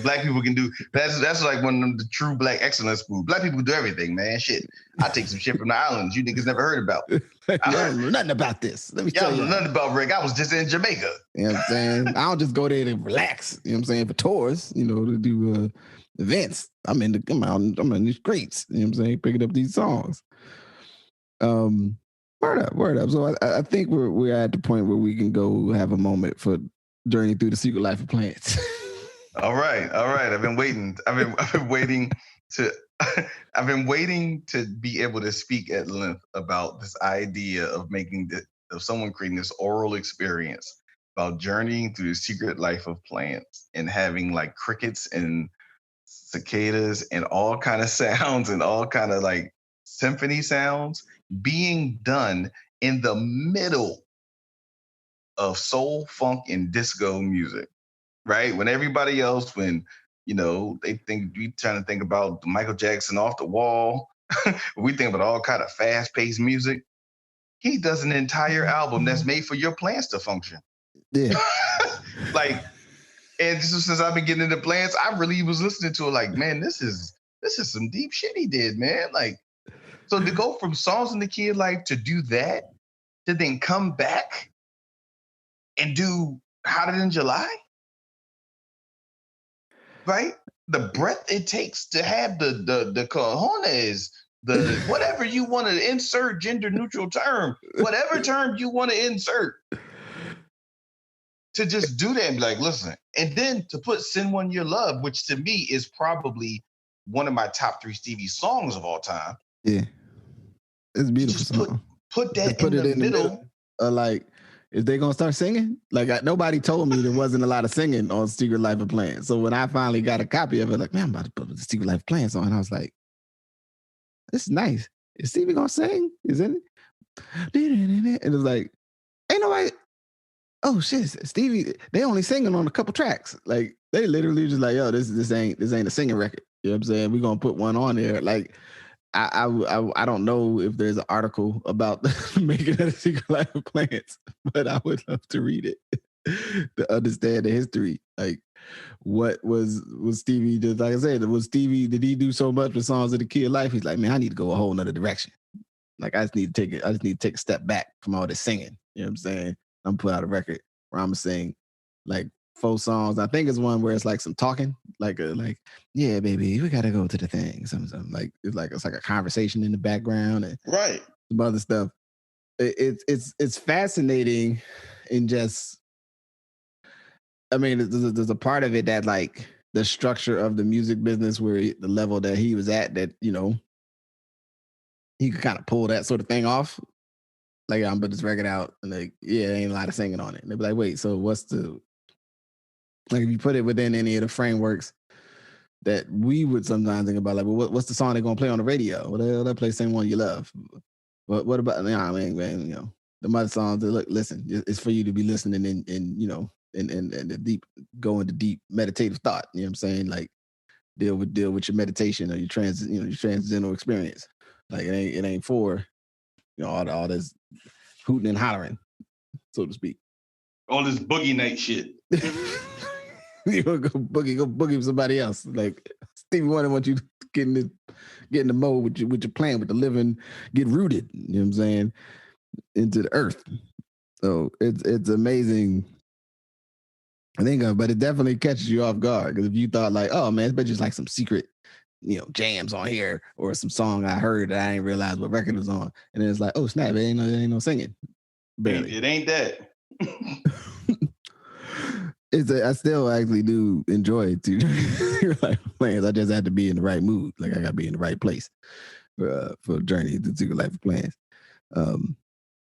Black people can do. That's like one of the true Black excellence schools. Black people do everything, man. Shit. I take some shit from the islands you niggas never heard about. I don't know nothing about this. Let me tell you. Y'all know nothing about Rick. I was just in Jamaica. You know what I'm saying? I don't just go there to relax. You know what I'm saying? For tours, to do events. I'm in the streets. You know what I'm saying? Picking up these songs. Word up. So I think we're at the point where we can go have a moment for Journey Through the Secret Life of Plants. All right. I've been waiting. I've been waiting to be able to speak at length about this idea of of someone creating this oral experience about journeying through the secret life of plants and having like crickets and cicadas and all kind of sounds and all kind of like symphony sounds being done in the middle of soul, funk, and disco music, right? When everybody else, they think we trying to think about Michael Jackson Off the Wall, we think about all kind of fast-paced music. He does an entire album that's made for your plants to function. Yeah. Like, and since I've been getting into plants, I really was listening to it like, man, this is some deep shit he did, man. Like, so to go from Songs in the Key of Life to do that, to then come back and do Hotter Than July, right? The breath it takes to have the cojones, the whatever you want to insert, gender neutral term, whatever term you want to insert, to just do that and be like, listen, and then to put Send One Your Love, which to me is probably one of my top 3 Stevie songs of all time. Yeah. It's a beautiful song. Put that in the middle. Like, if they're going to start singing, like nobody told me there wasn't a lot of singing on Secret Life of Plants. So when I finally got a copy of it, like, man, I'm about to put the Secret Life of Plants on. And I was like, this is nice. Is Stevie going to sing? Isn't it? And it was like, ain't nobody. Oh shit, Stevie, they only singing on a couple tracks. Like, they literally just like, yo, this ain't a singing record. You know what I'm saying? We're going to put one on there. Like, I don't know if there's an article about making of the Secret Life of Plants, but I would love to read it to understand the history. Like, what was Stevie, just like I said, did he do so much with Songs of the Key of Life? He's like, man, I need to go a whole nother direction. Like, I just need to take a step back from all this singing. You know what I'm saying? I'm put out a record where I'm gonna sing like 4 songs. I think it's one where it's like some talking, like yeah, baby, we gotta go to the thing. Something like it's like a conversation in the background and right, some other stuff. It's fascinating, in just, I mean, there's a part of it that, like, the structure of the music business, where the level that he was at, that, you know, he could kind of pull that sort of thing off. Like, I'm put this record out, and like, yeah, there ain't a lot of singing on it. And they'd be like, wait, so what's the, like, if you put it within any of the frameworks that we would sometimes think about, like, well, what's the song they're gonna play on the radio? Well, they'll play Sing One You Love. What about, you know, I mean, man, you know, the other songs that, look, listen, it's for you to be listening and you know, and the deep, go into deep meditative thought. You know what I'm saying? Like, deal with your meditation or your transcendental experience. Like, it ain't for, you know, all this hooting and hollering, so to speak. All this boogie night shit. You go boogie with somebody else. Like, Stevie Wonder wants you to get in the mode with your plan, with the living, get rooted. You know what I'm saying? Into the earth. So it's amazing. I think, but it definitely catches you off guard, because if you thought like, oh man, it's just like some secret, you know, jams on here, or some song I heard that I didn't realize what record was on, and then it's like, oh snap, it ain't no singing. Barely. It ain't that. I still actually do enjoy it too. Like, plans. I just had to be in the right mood. Like, I got to be in the right place for Journey to Secret Life of Plans.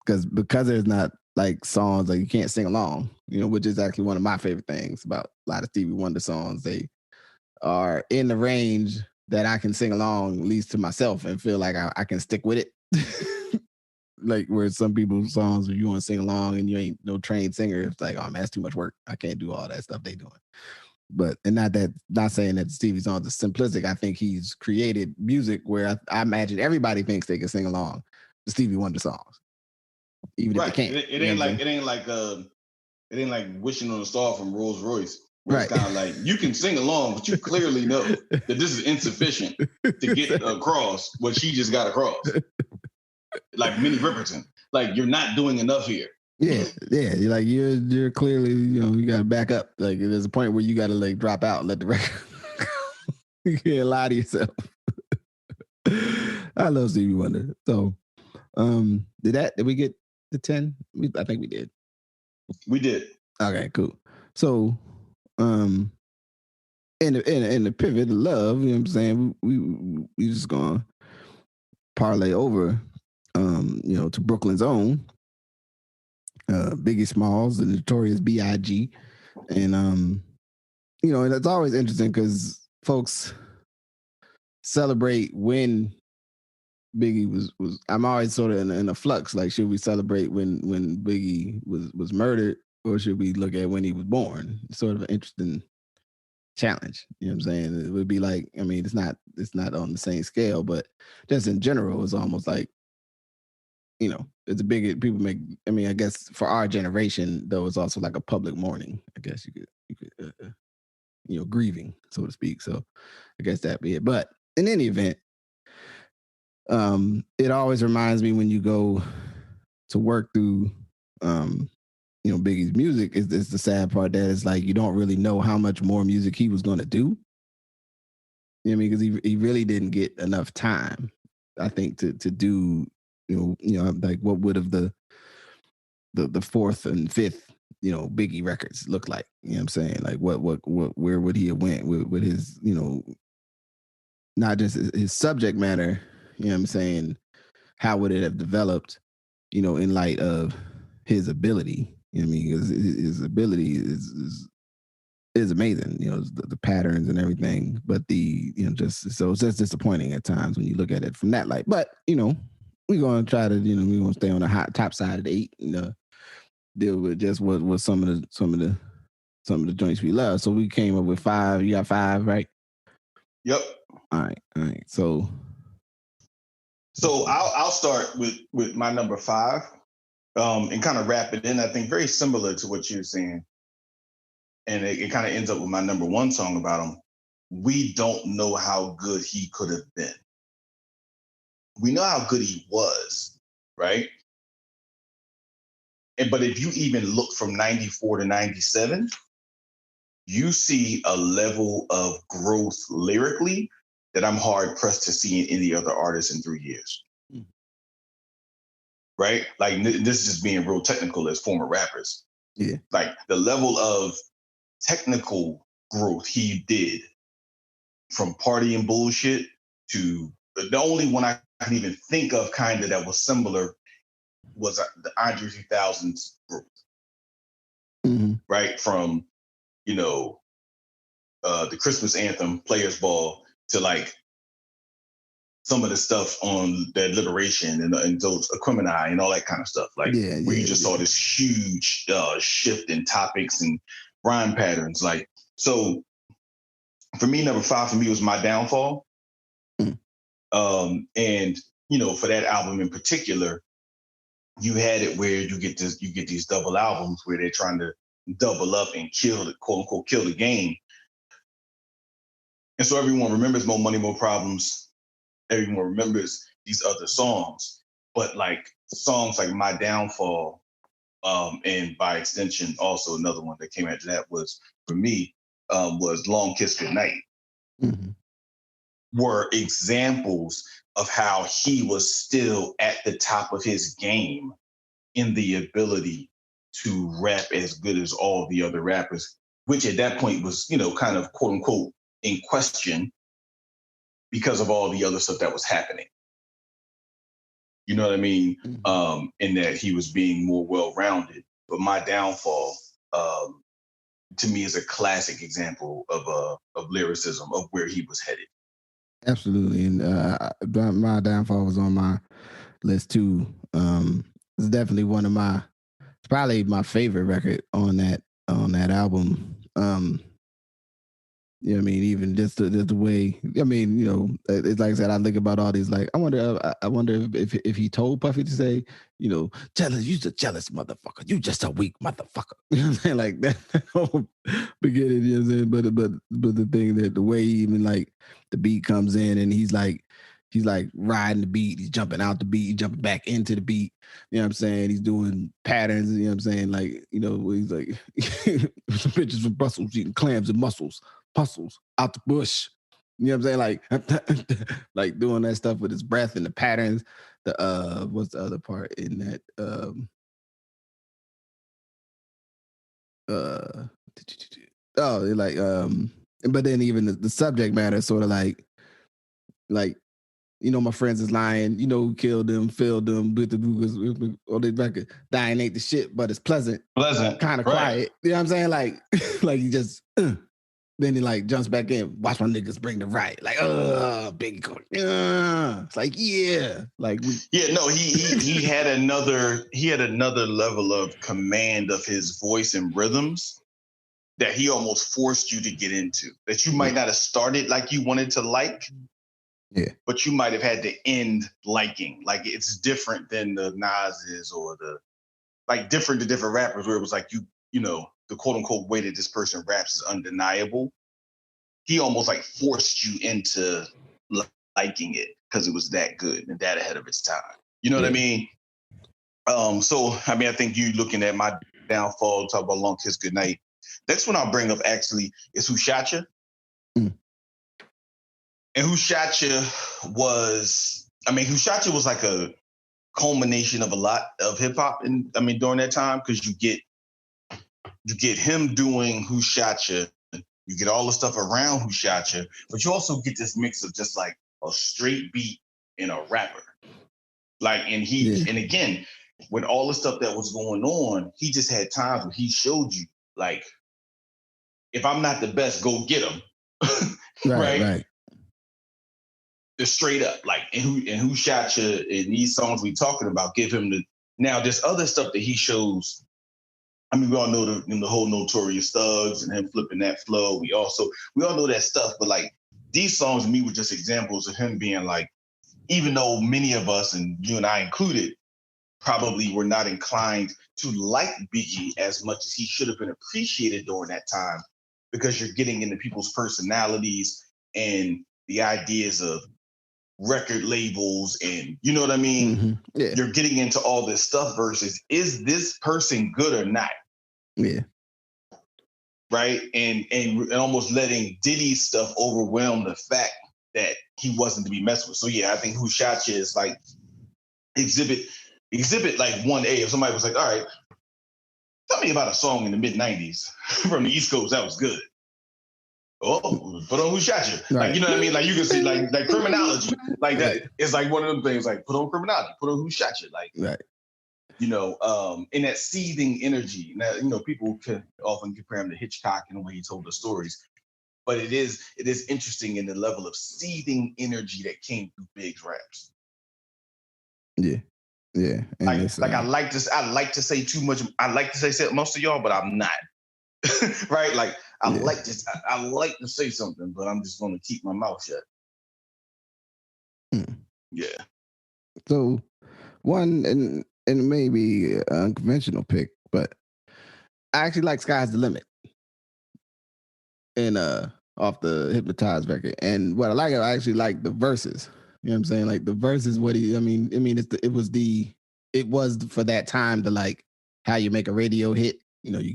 Because there's not like songs like you can't sing along, you know, which is actually one of my favorite things about a lot of Stevie Wonder songs. They are in the range that I can sing along, at least to myself, and feel like I can stick with it. Like, where some people's songs, where you want to sing along and you ain't no trained singer, it's like, oh man, that's too much work. I can't do all that stuff they doing. But, and not saying that Stevie songs are simplistic. I think he's created music where I imagine everybody thinks they can sing along the Stevie Wonder songs, even if they can't. It ain't like Wishing on a Star from Rolls Royce, where it's kind of like, you can sing along, but you clearly know that this is insufficient to get across what she just got across. Like Minnie Riperton, like, you're not doing enough here. Yeah. You're like, you're clearly, you know, you got to back up. Like, there's a point where you got to like drop out and let the record. You can't lie to yourself. I love Stevie Wonder. So, did we get the 10? I think we did. We did. Okay, cool. So, in the pivot of love, you know what I'm saying? We just gonna parlay over, you know, to Brooklyn's own Biggie Smalls, the Notorious B.I.G. And you know, and it's always interesting because folks celebrate when Biggie was I'm always sort of in a flux. Like, should we celebrate when Biggie was murdered, or should we look at when he was born? It's sort of an interesting challenge. You know what I'm saying? It would be like, I mean, it's not on the same scale, but just in general, it's almost like, it's a big, people make, I mean, I guess for our generation, though, it's also like a public mourning. I guess you could grieving, so to speak. So I guess that'd be it. But in any event, it always reminds me when you go to work through, Biggie's music, is the sad part that it's like you don't really know how much more music he was going to do. You know what I mean? Because he really didn't get enough time, I think, to do, like what would have the fourth and fifth, Biggie records look like. You know what I'm saying? Like where would he have went with his, not just his subject matter, you know what I'm saying? How would it have developed, in light of his ability? You know what I mean? Because his ability is amazing, the patterns and everything. But just so it's just disappointing at times when you look at it from that light. But we're gonna try to, we're gonna stay on the top side of the 8 and deal with just what some of the joints we love. So we came up with 5. You got 5, right? Yep. All right. So I'll start with my number 5, and kind of wrap it in. I think very similar to what you're saying, and it kind of ends up with my number 1 song about him. We don't know how good he could have been. We know how good he was, right? But if you even look from 94 to 97, you see a level of growth lyrically that I'm hard pressed to see in any other artist in 3 years. Mm. Right? Like, this is just being real technical as former rappers. Yeah. Like, the level of technical growth he did from Party and Bullshit to the only one I can even think of kind of that was similar was the Andre 3000's growth. Mm-hmm. Right? From, the Christmas anthem, Players Ball, to like some of the stuff on that Liberation and those Aquemini and all that kind of stuff. Like, where you just saw this huge shift in topics and rhyme patterns. Like, so for me, number 5 for me was My Downfall. Mm. And, for that album in particular, you had it where you get these double albums where they're trying to double up and quote unquote kill the game. And so everyone remembers More Money, More Problems. Everyone remembers these other songs, but like songs like My Downfall, and by extension, also another one that came after that was, for me, was Long Kiss Goodnight. Mm-hmm. Were examples of how he was still at the top of his game in the ability to rap as good as all the other rappers, which at that point was, kind of quote unquote in question because of all the other stuff that was happening. You know what I mean? Mm-hmm. In that he was being more well-rounded. But My Downfall, to me, is a classic example of lyricism, of where he was headed. Absolutely. And My Downfall was on my list too. It's definitely probably my favorite record on that album. You know what I mean? Even just the way, I mean, it's like I said, I think about all these, like, I wonder if he told Puffy to say, jealous, you's a jealous motherfucker. You just a weak motherfucker. You know what I'm saying? Like that whole beginning, you know what I'm saying? But the thing that the way even like the beat comes in and he's like riding the beat, he's jumping out the beat, he's jumping back into the beat. You know what I'm saying? He's doing patterns, you know what I'm saying? Like, he's like some bitches from Brussels eating clams and mussels out the bush. You know what I'm saying? Like doing that stuff with his breath and the patterns. The what's the other part in that? But then even the subject matter sort of like my friends is lying, who killed them, filled them, with the or they record. Dying ain't the shit, but it's pleasant. Kind of right. Quiet. You know what I'm saying? Like he just then he like jumps back in, watch my niggas bring the right. Like, Biggie going, it's like, yeah. Like he had another level of command of his voice and rhythms that he almost forced you to get into, that you might not have started like you wanted to like, but you might have had to end liking. Like it's different than the Nas's or the different to different rappers where it was like you know, the quote unquote way that this person raps is undeniable. He almost like forced you into liking it because it was that good and that ahead of its time. You know what I mean? So I mean, I think you looking at my downfall, talk about Long Kiss Goodnight. Next one I'll bring up actually is Who Shot Ya? And Who Shot Ya was like a culmination of a lot of hip hop, and I mean during that time, because you get him doing Who Shot Ya, you get all the stuff around Who Shot Ya, but you also get this mix of just like a straight beat and a rapper. Like, and and again, with all the stuff that was going on, he just had times where he showed you, like, if I'm not the best, go get him. right. Just straight up, like, and who shot you in these songs we talking about, give him the, now there's other stuff that he shows. I mean, we all know the whole Notorious Thugs and him flipping that flow. We all know that stuff, but like these songs to me were just examples of him being like, even though many of us, and you and I included, probably were not inclined to like Biggie as much as he should have been appreciated during that time, because you're getting into people's personalities and the ideas of record labels, and you know what I mean? Mm-hmm. Yeah. You're getting into all this stuff versus, is this person good or not? Yeah. Right? And almost letting Diddy's stuff overwhelm the fact that he wasn't to be messed with. So yeah, I think Who Shot Ya is like exhibit like 1A. If somebody was like, all right, tell me about a song in the mid-90s from the East Coast that was good. Oh, put on Who Shot Ya. Right. Like, you know what I mean? Like you can see like Criminology. Like that. It's like one of them things, like put on Criminology, put on Who Shot Ya. Like, right. You know, in that seething energy. Now, you know, people can often compare him to Hitchcock in the way he told the stories. But it is interesting in the level of seething energy that came through Big's raps. Yeah. Yeah. And I like to say too much. I like to say most of y'all, but I'm not. Right? Like I like to say something, but I'm just going to keep my mouth shut. Yeah. So one, and maybe an unconventional pick, but I actually like Sky's the Limit. And off the Hypnotized record. And what I like, I actually like the verses. You know what I'm saying? Like the verses, it was for that time to like how you make a radio hit. You know, you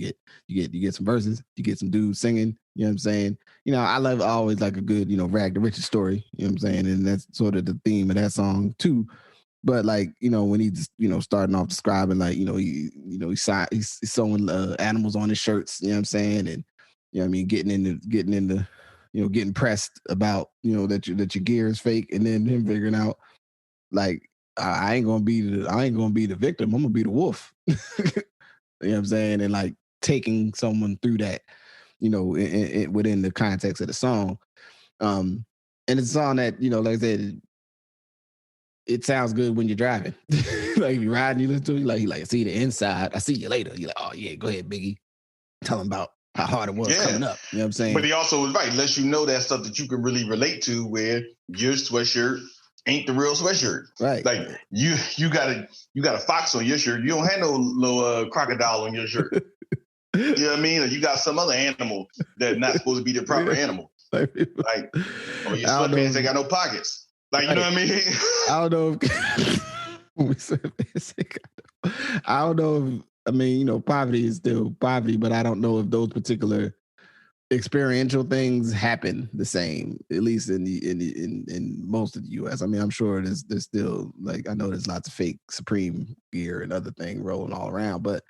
get some verses, you get some dudes singing, you know what I'm saying? You know, I love always like a good, you know, rag to riches story, you know what I'm saying? And that's sort of the theme of that song too. But like, you know, when he's, you know, starting off describing like, he's sewing animals on his shirts, you know what I'm saying? And you know what I mean, getting into, you know, getting pressed about, you know, that your gear is fake, and then him figuring out like I ain't gonna be the victim, I'm gonna be the wolf. You know what I'm saying? And like taking someone through that, you know, within the context of the song. And it's a song that, you know, like I said, it sounds good when you're driving. Like if you're riding, you listen to it, like see the inside, I see you later. You're like, oh yeah, go ahead, Biggie. Tell him about how hard it was coming up. You know what I'm saying? But he also was right, lets you know that stuff that you can really relate to, where your sweatshirt ain't the real sweatshirt. Right. Like you got a fox on your shirt. You don't have no little crocodile on your shirt. You know what I mean? Or you got some other animal that's not supposed to be the proper animal. Like, oh, your sweatpants ain't got no pockets. Like, you know what I mean? I don't know if I don't know if, I mean, you know, poverty is still poverty, but I don't know if those particular experiential things happen the same, at least in most of the U.S. I mean, I'm sure there's still, like, I know there's lots of fake Supreme gear and other things rolling all around, but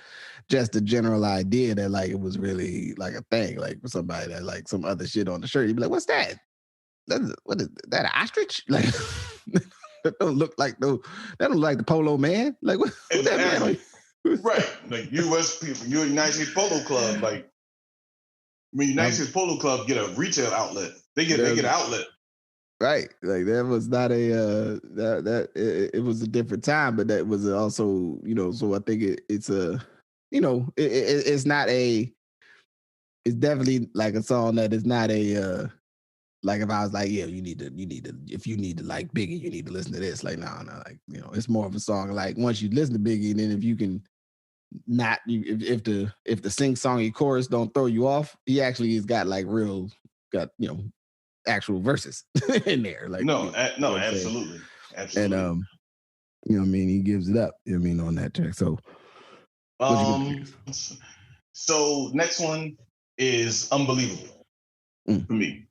just the general idea that like it was really like a thing, like for somebody that like some other shit on the shirt, you'd be like, what's that? What is that, an ostrich? Like that don't look like that don't look like the Polo Man. Like what that man? Right. Like US people, you're a United States Polo Club. Like when United States Polo Club get a retail outlet, they get an outlet. Right. Like that was not a it was a different time, but that was also, you know, so I think it's a, you know, it's not a it's definitely like a song that is not a like if I was like, yeah, you need to if you need to like Biggie, you need to listen to this. Like, no, like, you know, it's more of a song like once you listen to Biggie, and then if you can not if the sing songy chorus don't throw you off, he actually has got like real got, you know, actual verses in there. Like, No, you know no, what I'm saying? absolutely, And absolutely. you know what I mean, he gives it up, you know what I mean, on that track. So what you gonna pick? So next one is Unbelievable for me.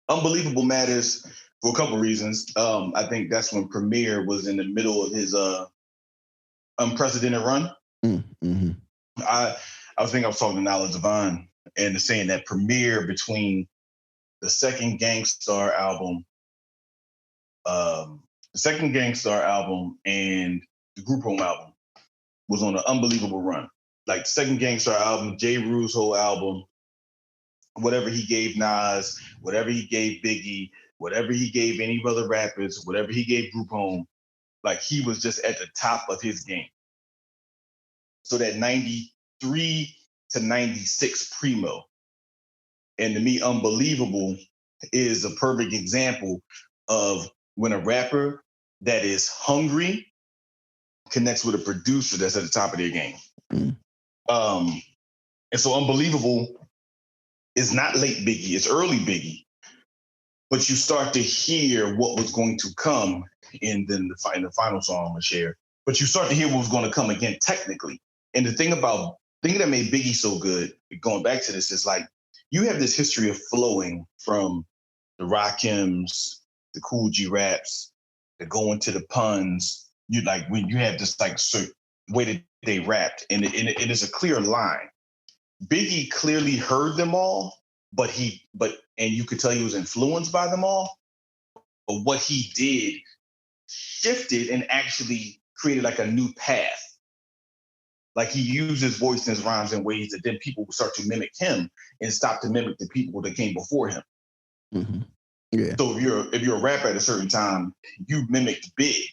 Unbelievable matters for a couple reasons. I think that's when Premier was in the middle of his unprecedented run. Mm-hmm. I was talking to Knowledge Divine and saying that Premier between the second Gangstar album, and the Group Home album was on an unbelievable run. Like the second Gangstar album, J. Rule's whole album, whatever he gave Nas, whatever he gave Biggie, whatever he gave any other rappers, whatever he gave Group Home, like he was just at the top of his game. So that 93 to 96 Primo, and to me, Unbelievable is a perfect example of when a rapper that is hungry connects with a producer that's at the top of their game. And so Unbelievable is not late Biggie, it's early Biggie. But you start to hear what was going to come in the final song I'm gonna share. But you start to hear what was going to come again technically. And the thing that made Biggie so good, going back to this, is like you have this history of flowing from the Rakims, the Cool G raps, the going to the puns. You like when you have this like certain way that they rapped, and it is a clear line. Biggie clearly heard them all, and you could tell he was influenced by them all. But what he did shifted and actually created like a new path. Like he used his voice and his rhymes in ways that then people would start to mimic him and stop to mimic the people that came before him. Mm-hmm. Yeah. So if you're a rapper at a certain time, you mimicked Big,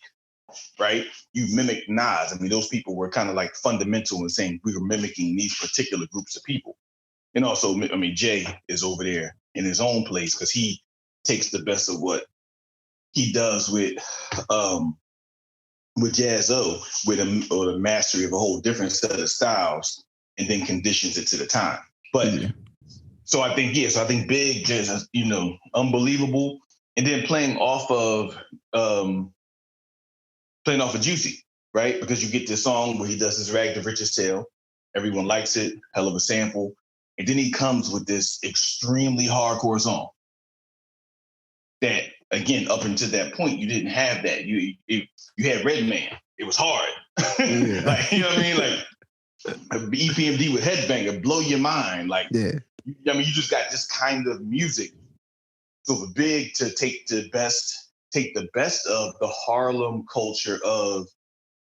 right? You mimicked Nas. I mean, those people were kind of like fundamental in saying we were mimicking these particular groups of people. And also, I mean, Jay is over there in his own place because he takes the best of what he does with Jazzo, with the mastery of a whole different set of styles, and then conditions it to the time. But so I think Big just, you know, Unbelievable, and then playing off of Juicy, right? Because you get this song where he does his Rag the Richest Tale. Everyone likes it, hell of a sample. And then he comes with this extremely hardcore song that, again, up until that point, you didn't have that. You had Redman. It was hard. Yeah. Like, you know what I mean? Like EPMD with Headbanger, blow your mind. Like, yeah. I mean, you just got this kind of music. So for Big to take the best of the Harlem culture of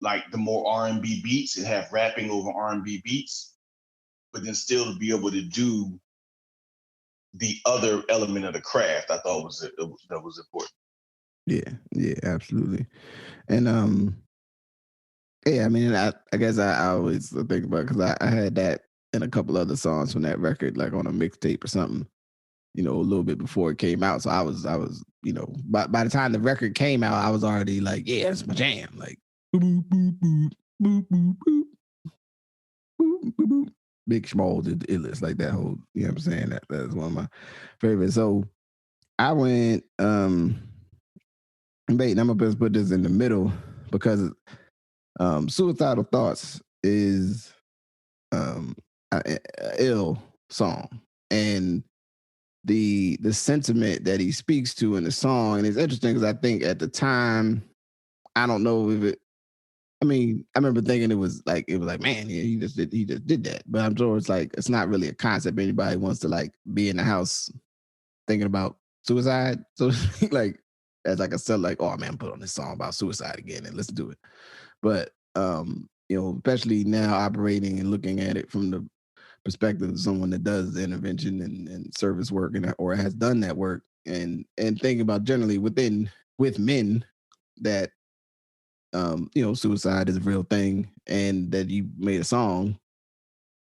like the more R&B beats and have rapping over R&B beats, but then still to be able to do the other element of the craft, I thought that was important. Yeah, absolutely. And yeah, I mean, I guess I always think about, because I had that and a couple other songs from that record, like on a mixtape or something, you know, a little bit before it came out. So I was, you know, by the time the record came out, I was already like, yeah, it's my jam. Like, boop, boop, boop, boop, boop, boop, boop, boop, boop. Big Schmoll did the illest, like that whole, you know what I'm saying? That's one of my favorites. So I went, wait, I'm gonna put this in the middle because Suicidal Thoughts is an ill song, and the sentiment that he speaks to in the song, and it's interesting because I think at the time, I don't know if it, I mean, I remember thinking it was like, man, yeah, he just did that, but I'm sure it's like, it's not really a concept anybody wants to like be in the house thinking about suicide. So like, as like a cell, like, oh man, put on this song about suicide again and let's do it. But you know, especially now operating and looking at it from the perspective of someone that does the intervention and service work, and or has done that work, and thinking about generally with men that you know, suicide is a real thing, and that you made a song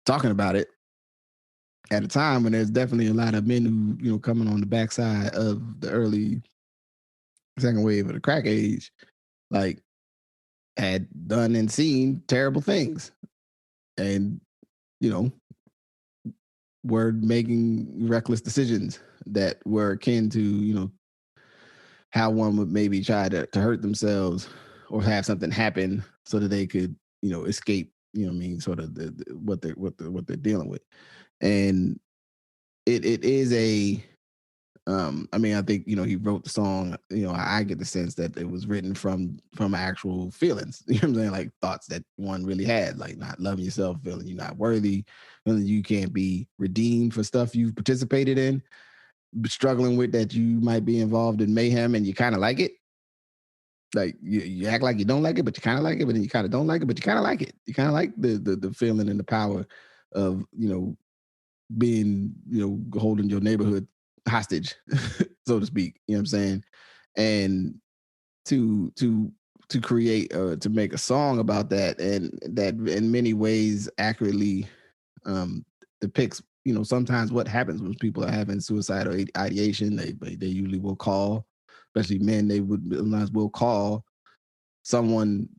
talking about it at a time when there's definitely a lot of men who, you know, coming on the backside of the early second wave of the crack age, like had done and seen terrible things, and you know, were making reckless decisions that were akin to, you know, how one would maybe try to hurt themselves or have something happen so that they could, you know, escape, you know what I mean, sort of what they're dealing with. And it is a I mean, I think, you know, he wrote the song, you know, I get the sense that it was written from actual feelings, you know what I'm saying? Like thoughts that one really had, like not loving yourself, feeling you're not worthy, feeling you can't be redeemed for stuff you've participated in, struggling with that you might be involved in mayhem and you kind of like it. Like you act like you don't like it, but you kind of like it, but then you kind of don't like it, but you kind of like it. You kind of like the feeling and the power of, you know, being, you know, holding your neighborhood hostage, so to speak. You know what I'm saying? And to create to make a song about that, and that in many ways accurately depicts, you know, sometimes what happens when people are having suicidal ideation. They usually will call, especially men, they would sometimes will call someone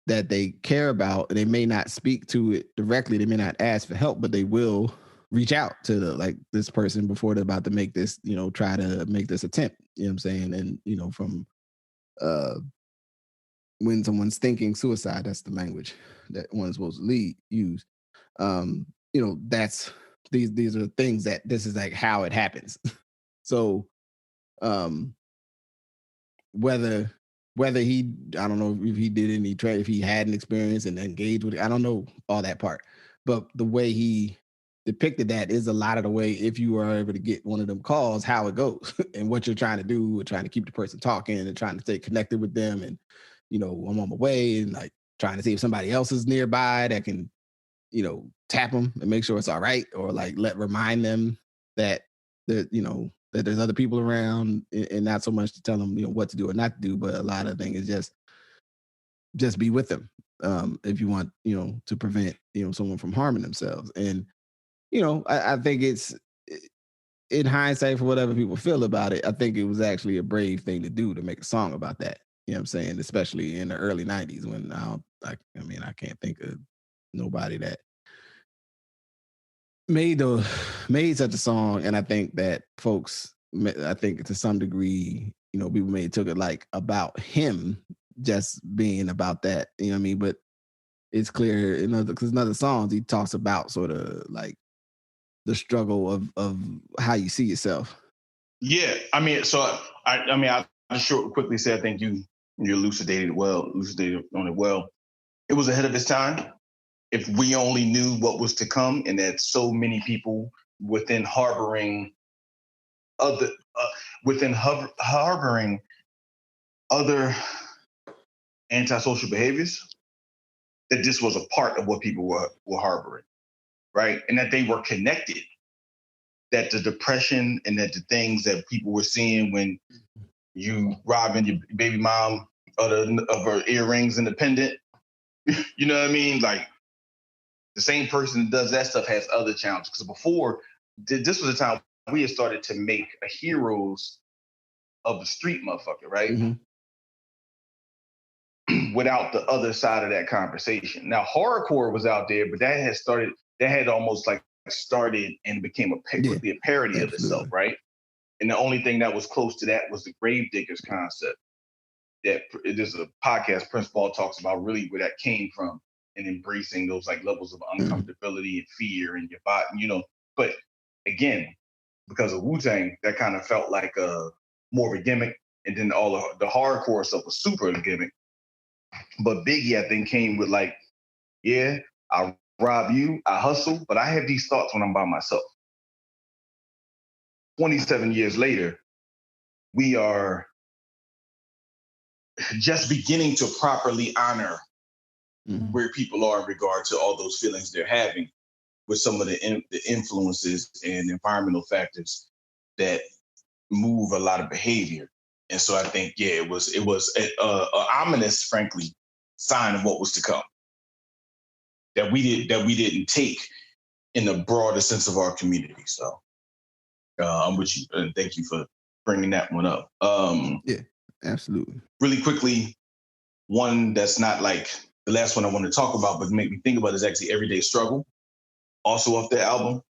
that they care about, and they may not speak to it directly, they may not ask for help, but they will reach out to like this person before they're about to make this, you know, try to make this attempt, you know what I'm saying? And, you know, from when someone's thinking suicide, that's the language that one's supposed to use. You know, that's these are things that this is like how it happens. So whether he, I don't know if he did any if he had an experience and engaged with it, I don't know all that part, but the way he depicted that is a lot of the way, if you are able to get one of them calls, how it goes and what you're trying to do, trying to keep the person talking and trying to stay connected with them, and, you know, I'm on my way, and like trying to see if somebody else is nearby that can, you know, tap them and make sure it's all right, or like remind them that you know, that there's other people around, and not so much to tell them, you know, what to do or not to do, but a lot of things is just be with them, if you want, you know, to prevent, you know, someone from harming themselves. And, you know, I think it's, in hindsight, for whatever people feel about it, I think it was actually a brave thing to do, to make a song about that. You know what I'm saying? Especially in the early 90s, when I mean, I can't think of nobody that made such a song. And I think that folks, I think to some degree, you know, people may took it like about him just being about that, you know what I mean? But it's clear in other songs he talks about sort of like the struggle of how you see yourself. Yeah, I mean, so I mean, I just quickly say I think you elucidated on it well. It was ahead of its time. If we only knew what was to come, and that so many people harboring other antisocial behaviors, that this was a part of what people were harboring, right? And that they were connected. That the depression and that the things that people were seeing when you robbing your baby mom of her earrings in the pendant, you know what I mean? Like, the same person that does that stuff has other challenges. Because before, this was a time we had started to make a heroes of the street motherfucker, right? Mm-hmm. Without the other side of that conversation. Now, horrorcore was out there, but that had almost like started and became quickly a parody of itself, right? And the only thing that was close to that was the Gravediggers concept. That there's a podcast Prince Paul talks about really where that came from, and embracing those like levels of uncomfortability and fear in your body, you know. But again, because of Wu-Tang, that kind of felt like more of a gimmick, and then all the hardcore stuff was super a gimmick. But Biggie, I think, came with like, yeah, I rob you, I hustle, but I have these thoughts when I'm by myself. 27 years later, we are just beginning to properly honor where people are in regard to all those feelings they're having, with some of the influences and environmental factors that move a lot of behavior. And so I think, yeah, it was an ominous, frankly, sign of what was to come. That we didn't take in the broader sense of our community. So I'm with you, and thank you for bringing that one up. Yeah, absolutely. Really quickly, one that's not like the last one I want to talk about, but make me think about is actually Everyday Struggle, also off the album.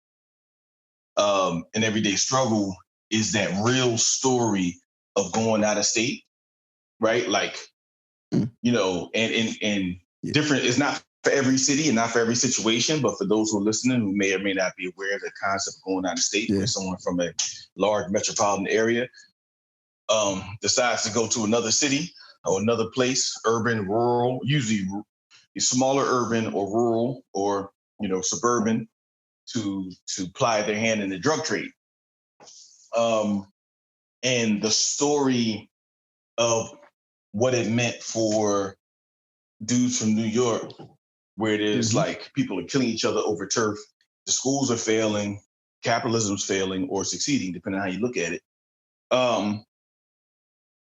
And Everyday Struggle is that real story of going out of state, right? Like, you know, and different, it's not for every city and not for every situation, but for those who are listening who may or may not be aware of the concept of going out of state, where someone from a large metropolitan area decides to go to another city or another place, urban, rural, usually smaller urban or rural or, you know, suburban, to ply their hand in the drug trade. And the story of what it meant for dudes from New York, where there's like people are killing each other over turf, the schools are failing, capitalism's failing or succeeding, depending on how you look at it.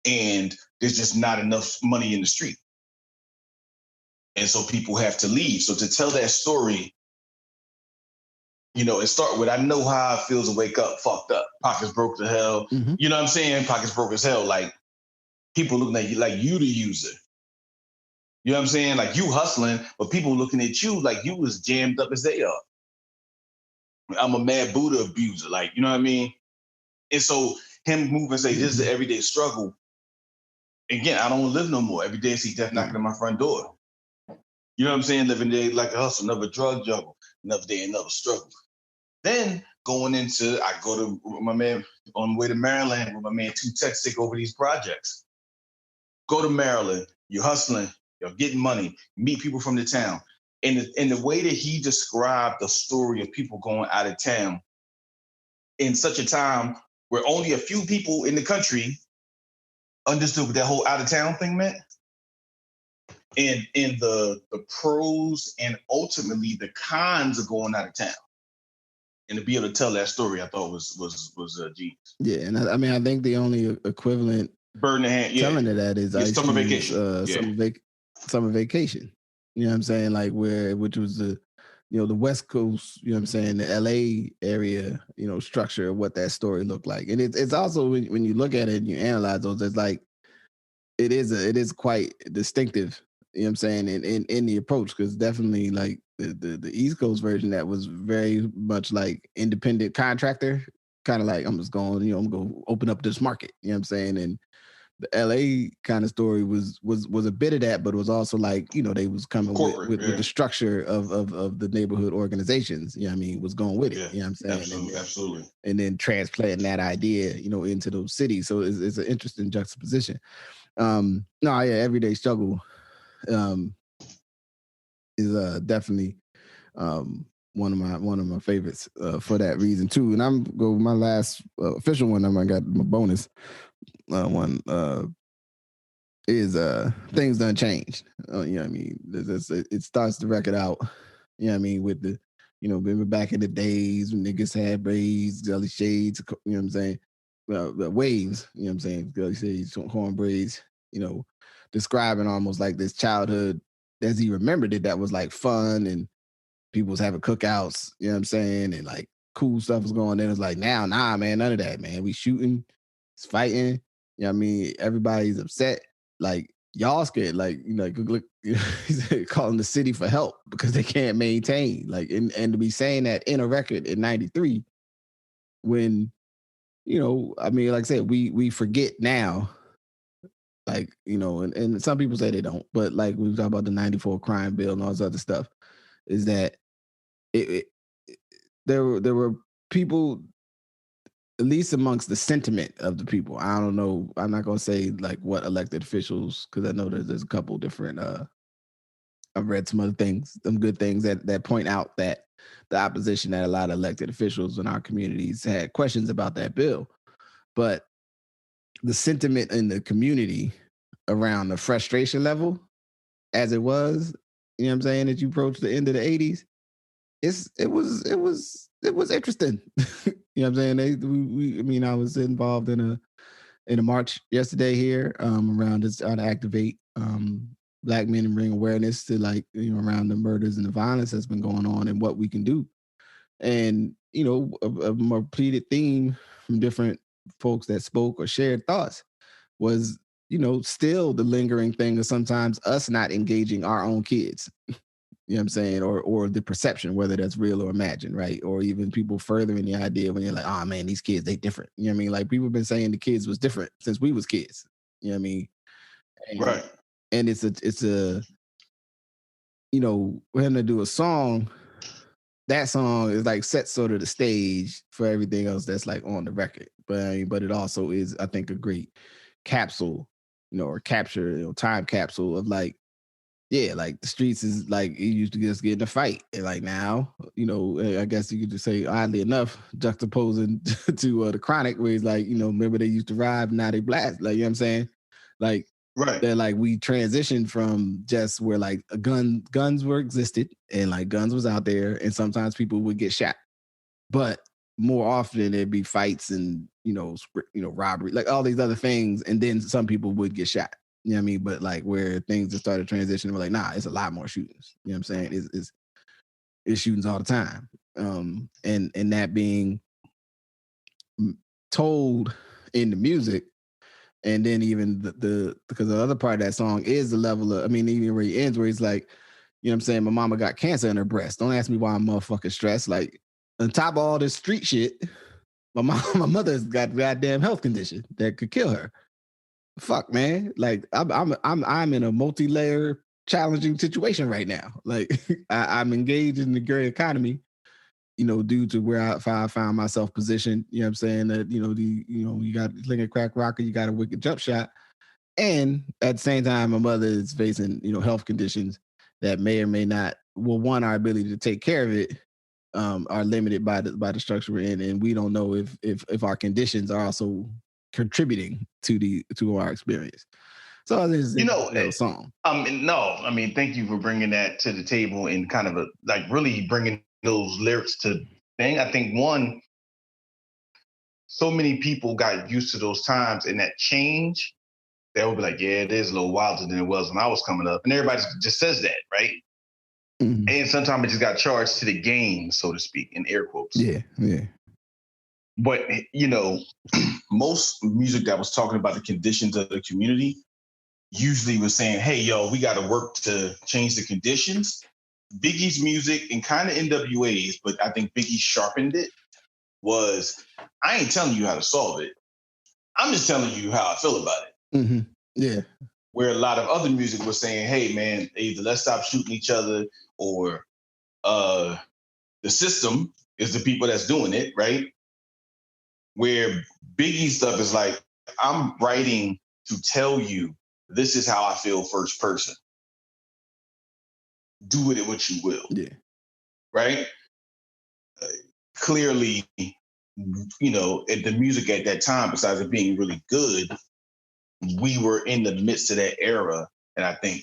And there's just not enough money in the street. And so people have to leave. So to tell that story, you know, and start with, I know how it feels to wake up fucked up, pockets broke to hell. You know what I'm saying? Pockets broke as hell. Like, people looking at you like you the user. You know what I'm saying? Like, you hustling, but people looking at you like you was jammed up as they are. I'm a mad Buddha abuser. Like, you know what I mean? And so him move and say, this is the everyday struggle. Again, I don't live no more. Every day I see death knocking at my front door. You know what I'm saying? Living day like a hustle, another drug juggle, another day, another struggle. Then going into, I go to my man on the way to Maryland with my man 2 Tex take over these projects. Go to Maryland, you're hustling, you're getting money, meet people from the town. And the way that he described the story of people going out of town in such a time where only a few people in the country understood what that whole out of town thing meant. And in the pros and ultimately the cons of going out of town. And to be able to tell that story, I thought was genius. Yeah, and I mean, I think the only equivalent bird in the hand, telling to that is summer vacation, summer vacation. You know what I'm saying? Like which was the, you know, the West Coast. You know what I'm saying? The LA area, you know, structure of what that story looked like, and it's also when you look at it and you analyze those, it's like it is quite distinctive. You know what I'm saying? In the approach, because definitely like the East Coast version that was very much like independent contractor, kind of like I'm just going, you know, I'm going to open up this market. You know what I'm saying? And the LA kind of story was a bit of that, but it was also like, you know, they was coming with the structure of the neighborhood organizations. You know what I mean? Was going with it. You know what I'm saying? Absolutely. And then transplanting that idea, you know, into those cities. So it's an interesting juxtaposition. Everyday struggle is definitely one of my favorites for that reason too. And I'm go my last official one. I got my bonus one is Things Done Changed. You know what I mean? It starts the record out. You know what I mean, with the, you know, remember back in the days when niggas had braids, gully shades. You know what I'm saying? The waves. You know what I'm saying? Gully shades, horn braids. You know, describing almost like this childhood as he remembered it, that was like fun and people was having cookouts, you know what I'm saying? And like cool stuff was going on. It's like, now, nah, man, none of that, man. We shooting, it's fighting. You know what I mean? Everybody's upset. Like, y'all scared. Like, you know, look, he's calling the city for help because they can't maintain. Like, and to be saying that in a record in 93, when, you know, I mean, like I said, we forget now. Like, you know, and some people say they don't, but like we talk about the 94 crime bill and all this other stuff, is that there were people, at least amongst the sentiment of the people. I don't know. I'm not gonna say like what elected officials, because I know there's a couple different. I've read some other things, some good things that point out that the opposition, that a lot of elected officials in our communities had questions about that bill, but the sentiment in the community around the frustration level, as it was, you know what I'm saying, as you approach the end of the 80s, it was interesting. You know what I'm saying? I was involved in a march yesterday here around this, to activate Black men and bring awareness to, like, you know, around the murders and the violence that's been going on and what we can do. And, you know, a more repeated theme from different folks that spoke or shared thoughts was, you know, still the lingering thing of sometimes us not engaging our own kids. You know what I'm saying? Or the perception, whether that's real or imagined, right? Or even people furthering the idea when you're like, oh man, these kids, they different. You know what I mean? Like people have been saying the kids was different since we was kids. You know what I mean? Right. And it's a, you know, we're gonna do a song. That song is like set sort of the stage for everything else that's like on the record. But it also is, I think, a great capsule, you know, or capture, you know, time capsule of like, yeah, like the streets is like you used to just get in a fight. And like now, you know, I guess you could just say, oddly enough, juxtaposing to the Chronic, where he's like, you know, remember they used to ride, now they blast. Like, you know what I'm saying? Like, Right. they're like, we transitioned from just where like guns were existed and like guns was out there, and sometimes people would get shot. But more often there'd be fights and, you know, robbery, like all these other things. And then some people would get shot. You know what I mean? But like where things just started transitioning, we're like, nah, it's a lot more shootings. You know what I'm saying? It's shootings all the time. And that being told in the music, and then even the because the other part of that song is the level of, I mean, even where he ends, where he's like, you know what I'm saying, my mama got cancer in her breast. Don't ask me why I'm motherfucking stressed. Like on top of all this street shit, my mother's got goddamn health condition that could kill her. Fuck, man. Like I'm in a multi-layer challenging situation right now. Like I'm engaged in the gray economy, you know, due to where I found myself positioned. You know what I'm saying? That, you know, you got Lincoln Crack Rocker, you got a wicked jump shot. And at the same time, my mother is facing, you know, health conditions that may or may not, well, one, our ability to take care of it are limited by the structure we're in, and we don't know if our conditions are also contributing to our experience. So this is, You know, a song. no, I mean, thank you for bringing that to the table and kind of like really bringing those lyrics to thing. I think one, so many people got used to those times and that change. They will be like, yeah, it is a little wilder than it was when I was coming up, and everybody just says that, right? Mm-hmm. And sometimes it just got charged to the game, so to speak, in air quotes. Yeah. But you know, most music that was talking about the conditions of the community usually was saying, hey, yo, we got to work to change the conditions. Biggie's music and kind of NWA's, but I think Biggie sharpened it, was, I ain't telling you how to solve it. I'm just telling you how I feel about it. Mm-hmm. Yeah. Where a lot of other music was saying, hey, man, either let's stop shooting each other, or the system is the people that's doing it, right? Where Biggie stuff is like, I'm writing to tell you this is how I feel first person. Do with it what you will. Yeah. Right? Clearly, you know, the music at that time, besides it being really good, we were in the midst of that era. And I think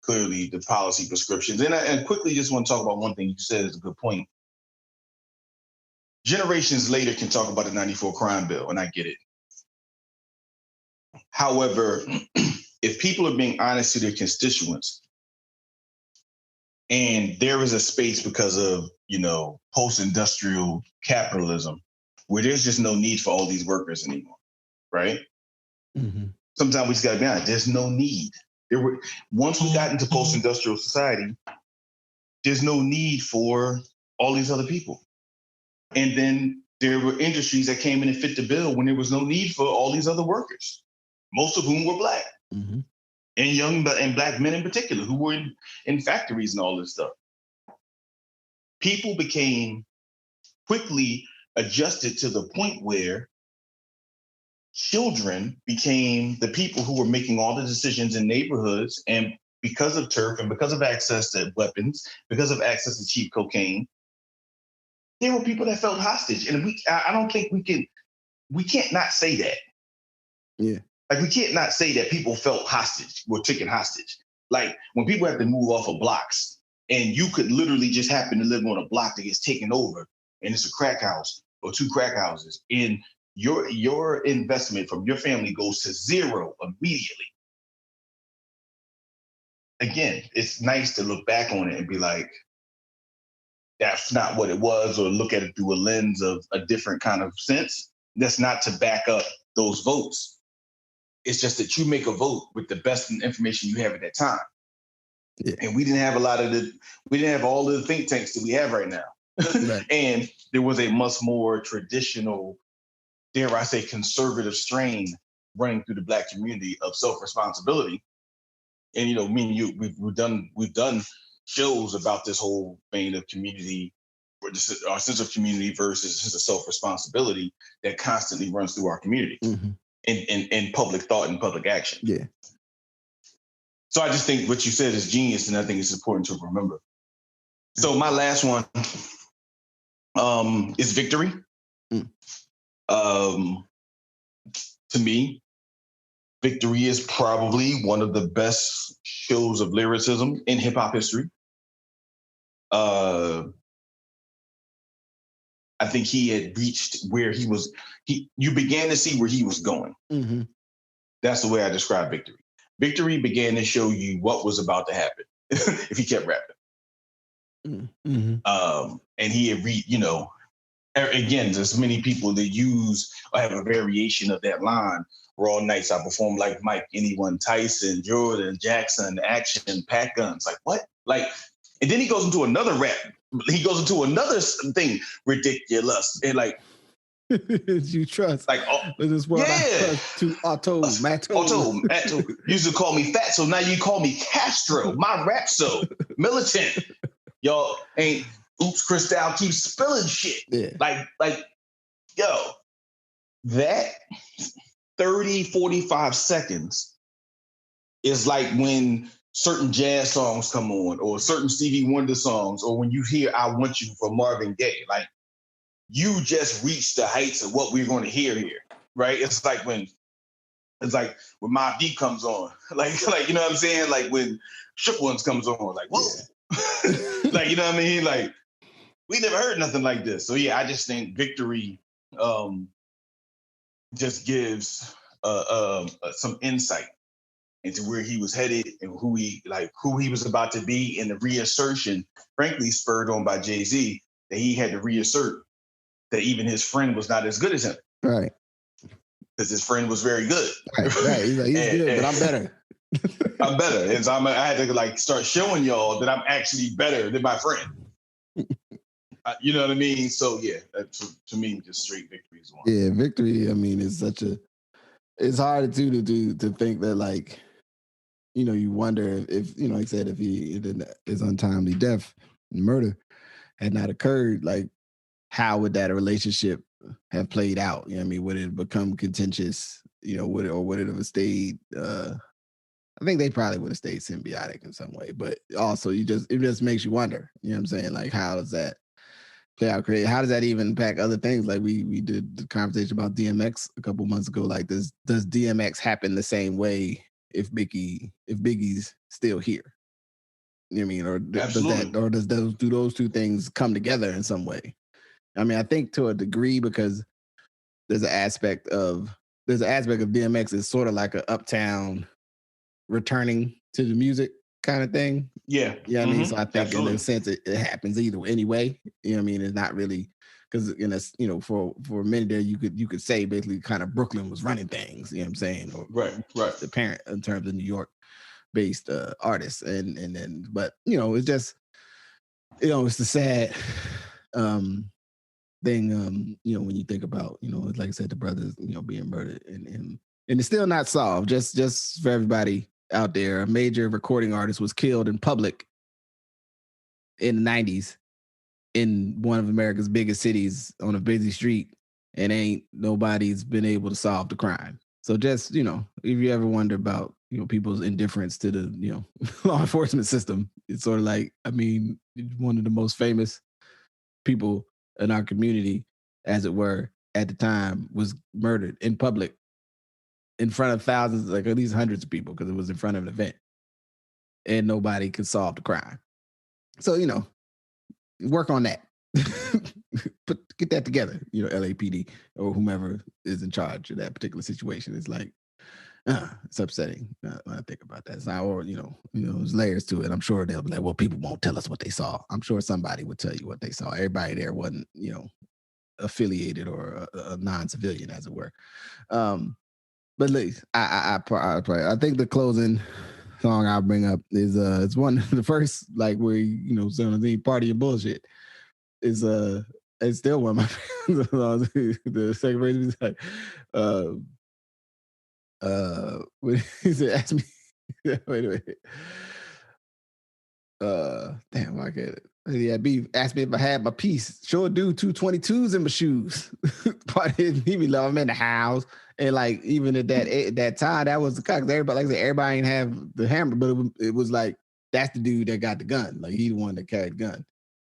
clearly the policy prescriptions. And quickly just want to talk about one thing you said is a good point. Generations later can talk about the 94 crime bill, and I get it. However, if people are being honest to their constituents, and there is a space because of, you know, post-industrial capitalism where there's just no need for all these workers anymore, right? Mm-hmm. Sometimes we just got to be honest. There's no need. Once we got into post-industrial society, there's no need for all these other people. And then there were industries that came in and fit the bill when there was no need for all these other workers, most of whom were Black. Mm-hmm. And young and Black men in particular, who were in factories and all this stuff. People became quickly adjusted to the point where children became the people who were making all the decisions in neighborhoods. And because of turf and because of access to weapons, because of access to cheap cocaine, there were people that felt hostage. And I don't think we can't not say that. Yeah. Like, we can't not say that people felt hostage, were taken hostage. Like, when people have to move off of blocks, and you could literally just happen to live on a block that gets taken over, and it's a crack house or two crack houses, and your investment from your family goes to zero immediately. Again, it's nice to look back on it and be like, that's not what it was, or look at it through a lens of a different kind of sense. That's not to back up those votes. It's just that you make a vote with the best information you have at that time. Yeah. And we didn't have all the think tanks that we have right now. Right. And there was a much more traditional, dare I say, conservative strain running through the Black community of self-responsibility. And, you know, me and you, we've done shows about this whole vein of community, our sense of community versus sense of self-responsibility that constantly runs through our community in public thought and public action. Yeah. So I just think what you said is genius, and I think it's important to remember. So my last one is Victory. To me, Victory is probably one of the best shows of lyricism in hip hop history. I think he had reached where he was. You began to see where he was going. Mm-hmm. That's the way I describe Victory. Victory began to show you what was about to happen if he kept rapping. Mm-hmm. And he had again, there's many people that use or have a variation of that line. Where all nights I perform like Mike, anyone, Tyson, Jordan, Jackson, Action, Pack Guns. Like what? Like, and then he goes into another rap. He goes into another thing, ridiculous. And like, you trust. Like, this world I trust to Otto. You used to call me fat, so now you call me Castro. My rap so militant. Y'all ain't Oops Cristal keeps spilling shit. Yeah. Like, yo, that 30, 45 seconds is like when certain jazz songs come on, or certain Stevie Wonder songs, or when you hear I Want You from Marvin Gaye. Like, you just reached the heights of what we're going to hear here, right? It's like when Mobb Deep comes on, like you know what I'm saying? Like when Shook Ones comes on, like whoa, yeah. Like, you know what I mean? Like, we never heard nothing like this. So yeah, I just think Victory just gives some insight into where he was headed and who he was about to be, and the reassertion, frankly, spurred on by Jay-Z, that he had to reassert that even his friend was not as good as him. Right. Because his friend was very good. Right. He's like, he's good, but I'm better. I'm better. And so I had to start showing y'all that I'm actually better than my friend. You know what I mean? So yeah, to me, just straight Victory is one. Yeah, Victory, I mean, is it's hard to think that, like, you know, you wonder if you know, like I said, if his untimely death and murder had not occurred, like, how would that relationship have played out? You know what I mean? Would it become contentious? You know, would it have stayed? I think they probably would have stayed symbiotic in some way, but also it just makes you wonder. You know what I'm saying? Like, how does that play out? How does that even impact other things? Like we did the conversation about DMX a couple months ago. Like, does DMX happen the same way if Biggie's still here? You know what I mean? Or do those two things come together in some way? I mean, I think to a degree, because there's an aspect of DMX is sort of like an Uptown returning to the music kind of thing. Yeah. Yeah. I mean, so I think in a sense it happens either anyway. You know what I mean? It's not really, because for a minute there you could say basically kind of Brooklyn was running things. You know what I'm saying? Or, right. The parent in terms of New York based artists, and then but it's just it's the sad thing, when you think about, like I said, the brothers, being murdered, and it's still not solved. Just for everybody out there, a major recording artist was killed in public in the 90s in one of America's biggest cities on a busy street, and ain't nobody's been able to solve the crime. So just, if you ever wonder about, people's indifference to the, law enforcement system, it's sort of like, I mean, one of the most famous people in our community, as it were, at the time, was murdered in public in front of thousands, like at least hundreds of people, because it was in front of an event, and nobody could solve the crime. So, work on that. Get that together, LAPD or whomever is in charge of that particular situation. It's like, It's upsetting when I think about that. It's not, or there's layers to it. I'm sure they'll be like, well, people won't tell us what they saw. I'm sure somebody would tell you what they saw. Everybody there wasn't, affiliated or a non-civilian, as it were. But at least I think the closing song I'll bring up is it's one the first like where saying party and bullshit is it's still one of my favorites. The second verse is like when he said ask me wait damn I get it. Yeah, B asked me if I had my piece. Sure do. 222s in my shoes. Party me love. I'm in the house. And like even at that time, that was the cock. Everybody, like I said, everybody ain't have the hammer, but it was like that's the dude that got the gun. Like he the one that carried the gun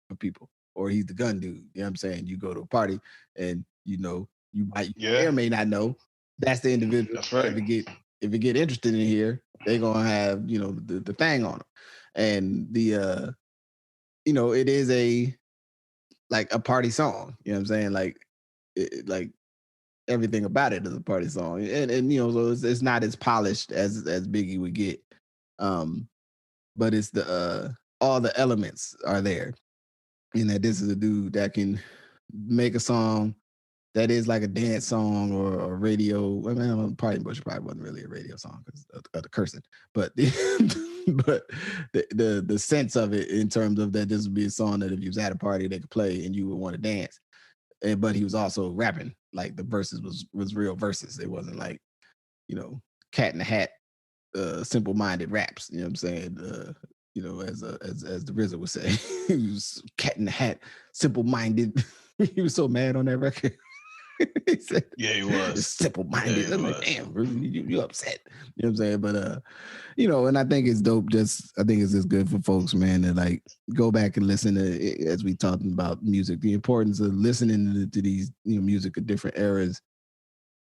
for people, or he's the gun dude. You know what I'm saying? You go to a party and you might may or may not know that's the individual. That's right. If you get interested in here, they're gonna have the thing on them, and the it is a party song. You know what I'm saying? Like everything about it is a party song, and so it's not as polished as Biggie would get, but it's the all the elements are there, and that this is a dude that can make a song that is like a dance song or a radio. I mean, Party Bush probably wasn't really a radio song because of the cursing, but but the sense of it in terms of that this would be a song that if you was at a party they could play and you would want to dance. But he was also rapping, like the verses was real verses. It wasn't like, cat in the hat, simple-minded raps. You know what I'm saying? As the RZA would say, he was cat in the hat, simple-minded. He was so mad on that record. He said, yeah, he was simple-minded. Yeah, I'm like, damn, bro, you upset. You know what I'm saying? But and I think it's dope. I think it's just good for folks, man, to like go back and listen to, as we talking about music, the importance of listening to these music of different eras.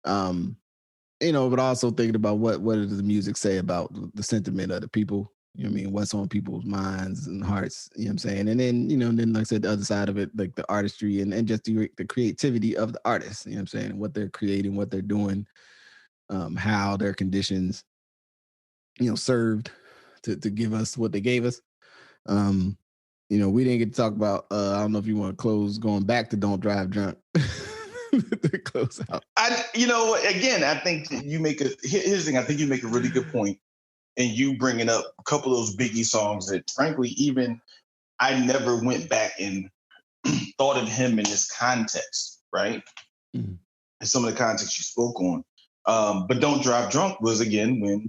But also thinking about what does the music say about the sentiment of the people. You know what I mean? What's on people's minds and hearts, you know what I'm saying? And then, then like I said, the other side of it, like the artistry and just the creativity of the artists, you know what I'm saying? What they're creating, what they're doing, how their conditions, served to give us what they gave us. We didn't get to talk about, I don't know if you want to close going back to Don't Drive Drunk. To close out. Again, I think here's the thing, I think you make a really good point. And you bringing up a couple of those Biggie songs that, frankly, even I never went back and thought of him in this context, right? Mm-hmm. And some of the context you spoke on. But Don't Drive Drunk was, again, when,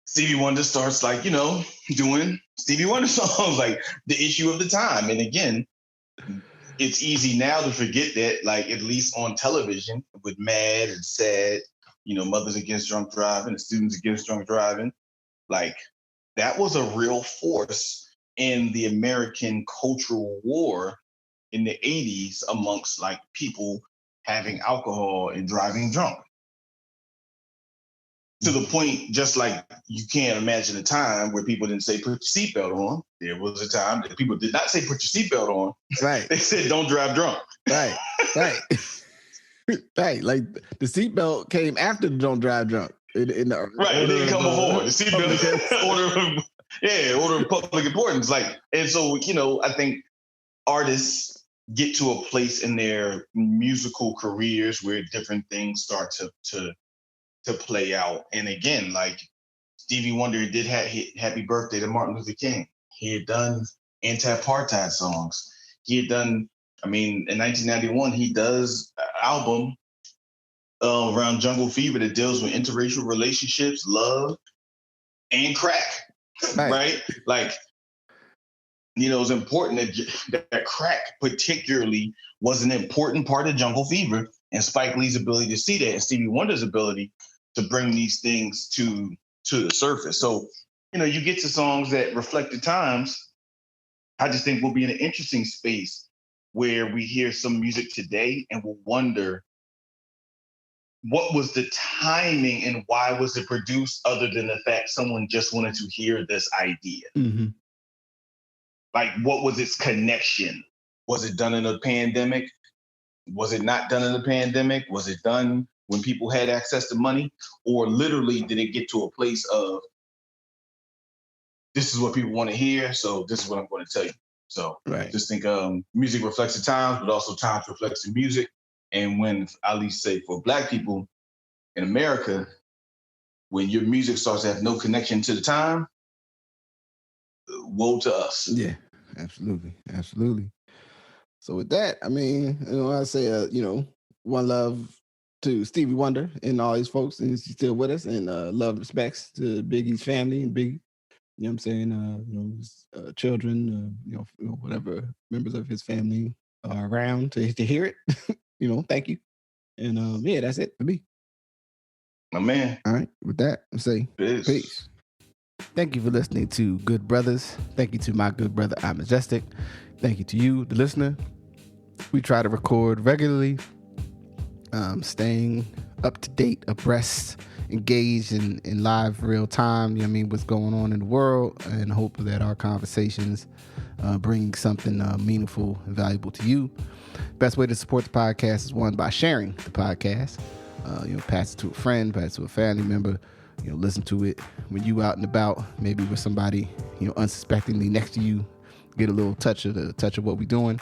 Stevie Wonder starts, doing Stevie Wonder songs, like the issue of the time. And again, it's easy now to forget that, like, at least on television with Mad and Sad, Mothers Against Drunk Driving and Students Against Drunk Driving, like that was a real force in the American cultural war in the 80s amongst like people having alcohol and driving drunk. To the point, just like you can't imagine a time where people didn't say put your seatbelt on. There was a time that people did not say put your seatbelt on. Right. They said don't drive drunk. Right. Right, like the seatbelt came after the Don't Drive Drunk. Right, it didn't come before the seatbelt. order of public importance. Like, and so I think artists get to a place in their musical careers where different things start to play out. And again, like Stevie Wonder did Happy Birthday to Martin Luther King. He had done anti-apartheid songs. He had done. In 1991, he does an album around Jungle Fever that deals with interracial relationships, love, and crack, right? Like, it's important that crack particularly was an important part of Jungle Fever and Spike Lee's ability to see that and Stevie Wonder's ability to bring these things to the surface. So, you get to songs that reflect the times. I just think we'll be in an interesting space where we hear some music today and we'll wonder what was the timing and why was it produced other than the fact someone just wanted to hear this idea. Mm-hmm. Like, what was its connection? Was it done in a pandemic? Was it not done in a pandemic? Was it done when people had access to money, or literally did it get to a place of this is what people want to hear, so this is what I'm going to tell you. So just think music reflects the times, but also times reflects the music. And when, at least say for Black people in America, when your music starts to have no connection to the time, woe to us. Yeah, absolutely. Absolutely. So with that, I mean, I say, one love to Stevie Wonder and all his folks, and he's still with us, and love, respects to Biggie's family and Biggie. You know what I'm saying? His children, whatever members of his family are around to hear it. Thank you. And that's it for me. My man. All right. With that, I say peace. Thank you for listening to Good Brothers. Thank you to my good brother, I'm Majestic. Thank you to you, the listener. We try to record regularly, staying up to date, abreast, engaged in live real time, what's going on in the world, and hope that our conversations bring something meaningful and valuable to you. Best way to support the podcast is one, by sharing the podcast. Pass it to a friend, pass it to a family member, listen to it when you out and about, maybe with somebody, unsuspectingly next to you, get a little touch of what we're doing.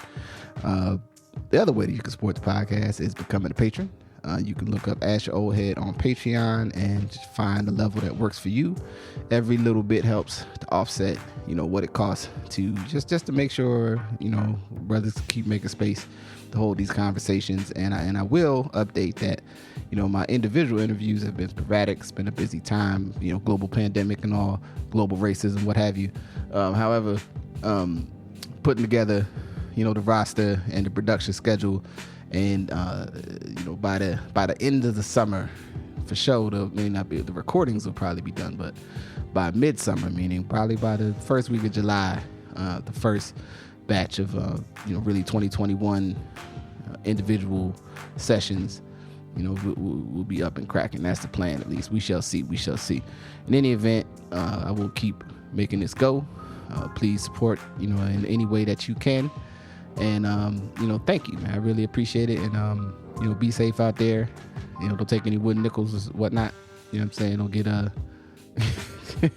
The other way that you can support the podcast is becoming a patron. You can look up Ask Your Oldhead on Patreon and just find the level that works for you. Every little bit helps to offset, what it costs to just to make sure, brothers keep making space to hold these conversations. And I will update that, my individual interviews have been sporadic. It's been a busy time, global pandemic and all, global racism, what have you. However, putting together, the roster and the production schedule, and by the end of the summer, for sure, the recordings will probably be done, but by midsummer, meaning probably by the first week of July, the first batch of really 2021 individual sessions, we'll be up and cracking. That's the plan, at least. We shall see. In any event, I will keep making this go. Please support, in any way that you can. And, thank you, man. I really appreciate it. And, be safe out there. Don't take any wooden nickels or whatnot. You know what I'm saying? Don't get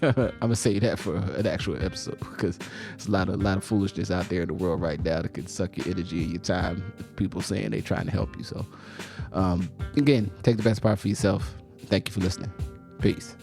I'm gonna say that for an actual episode, because there's a lot of foolishness out there in the world right now that could suck your energy and your time. People saying they trying to help you. So, again, take the best part for yourself. Thank you for listening. Peace.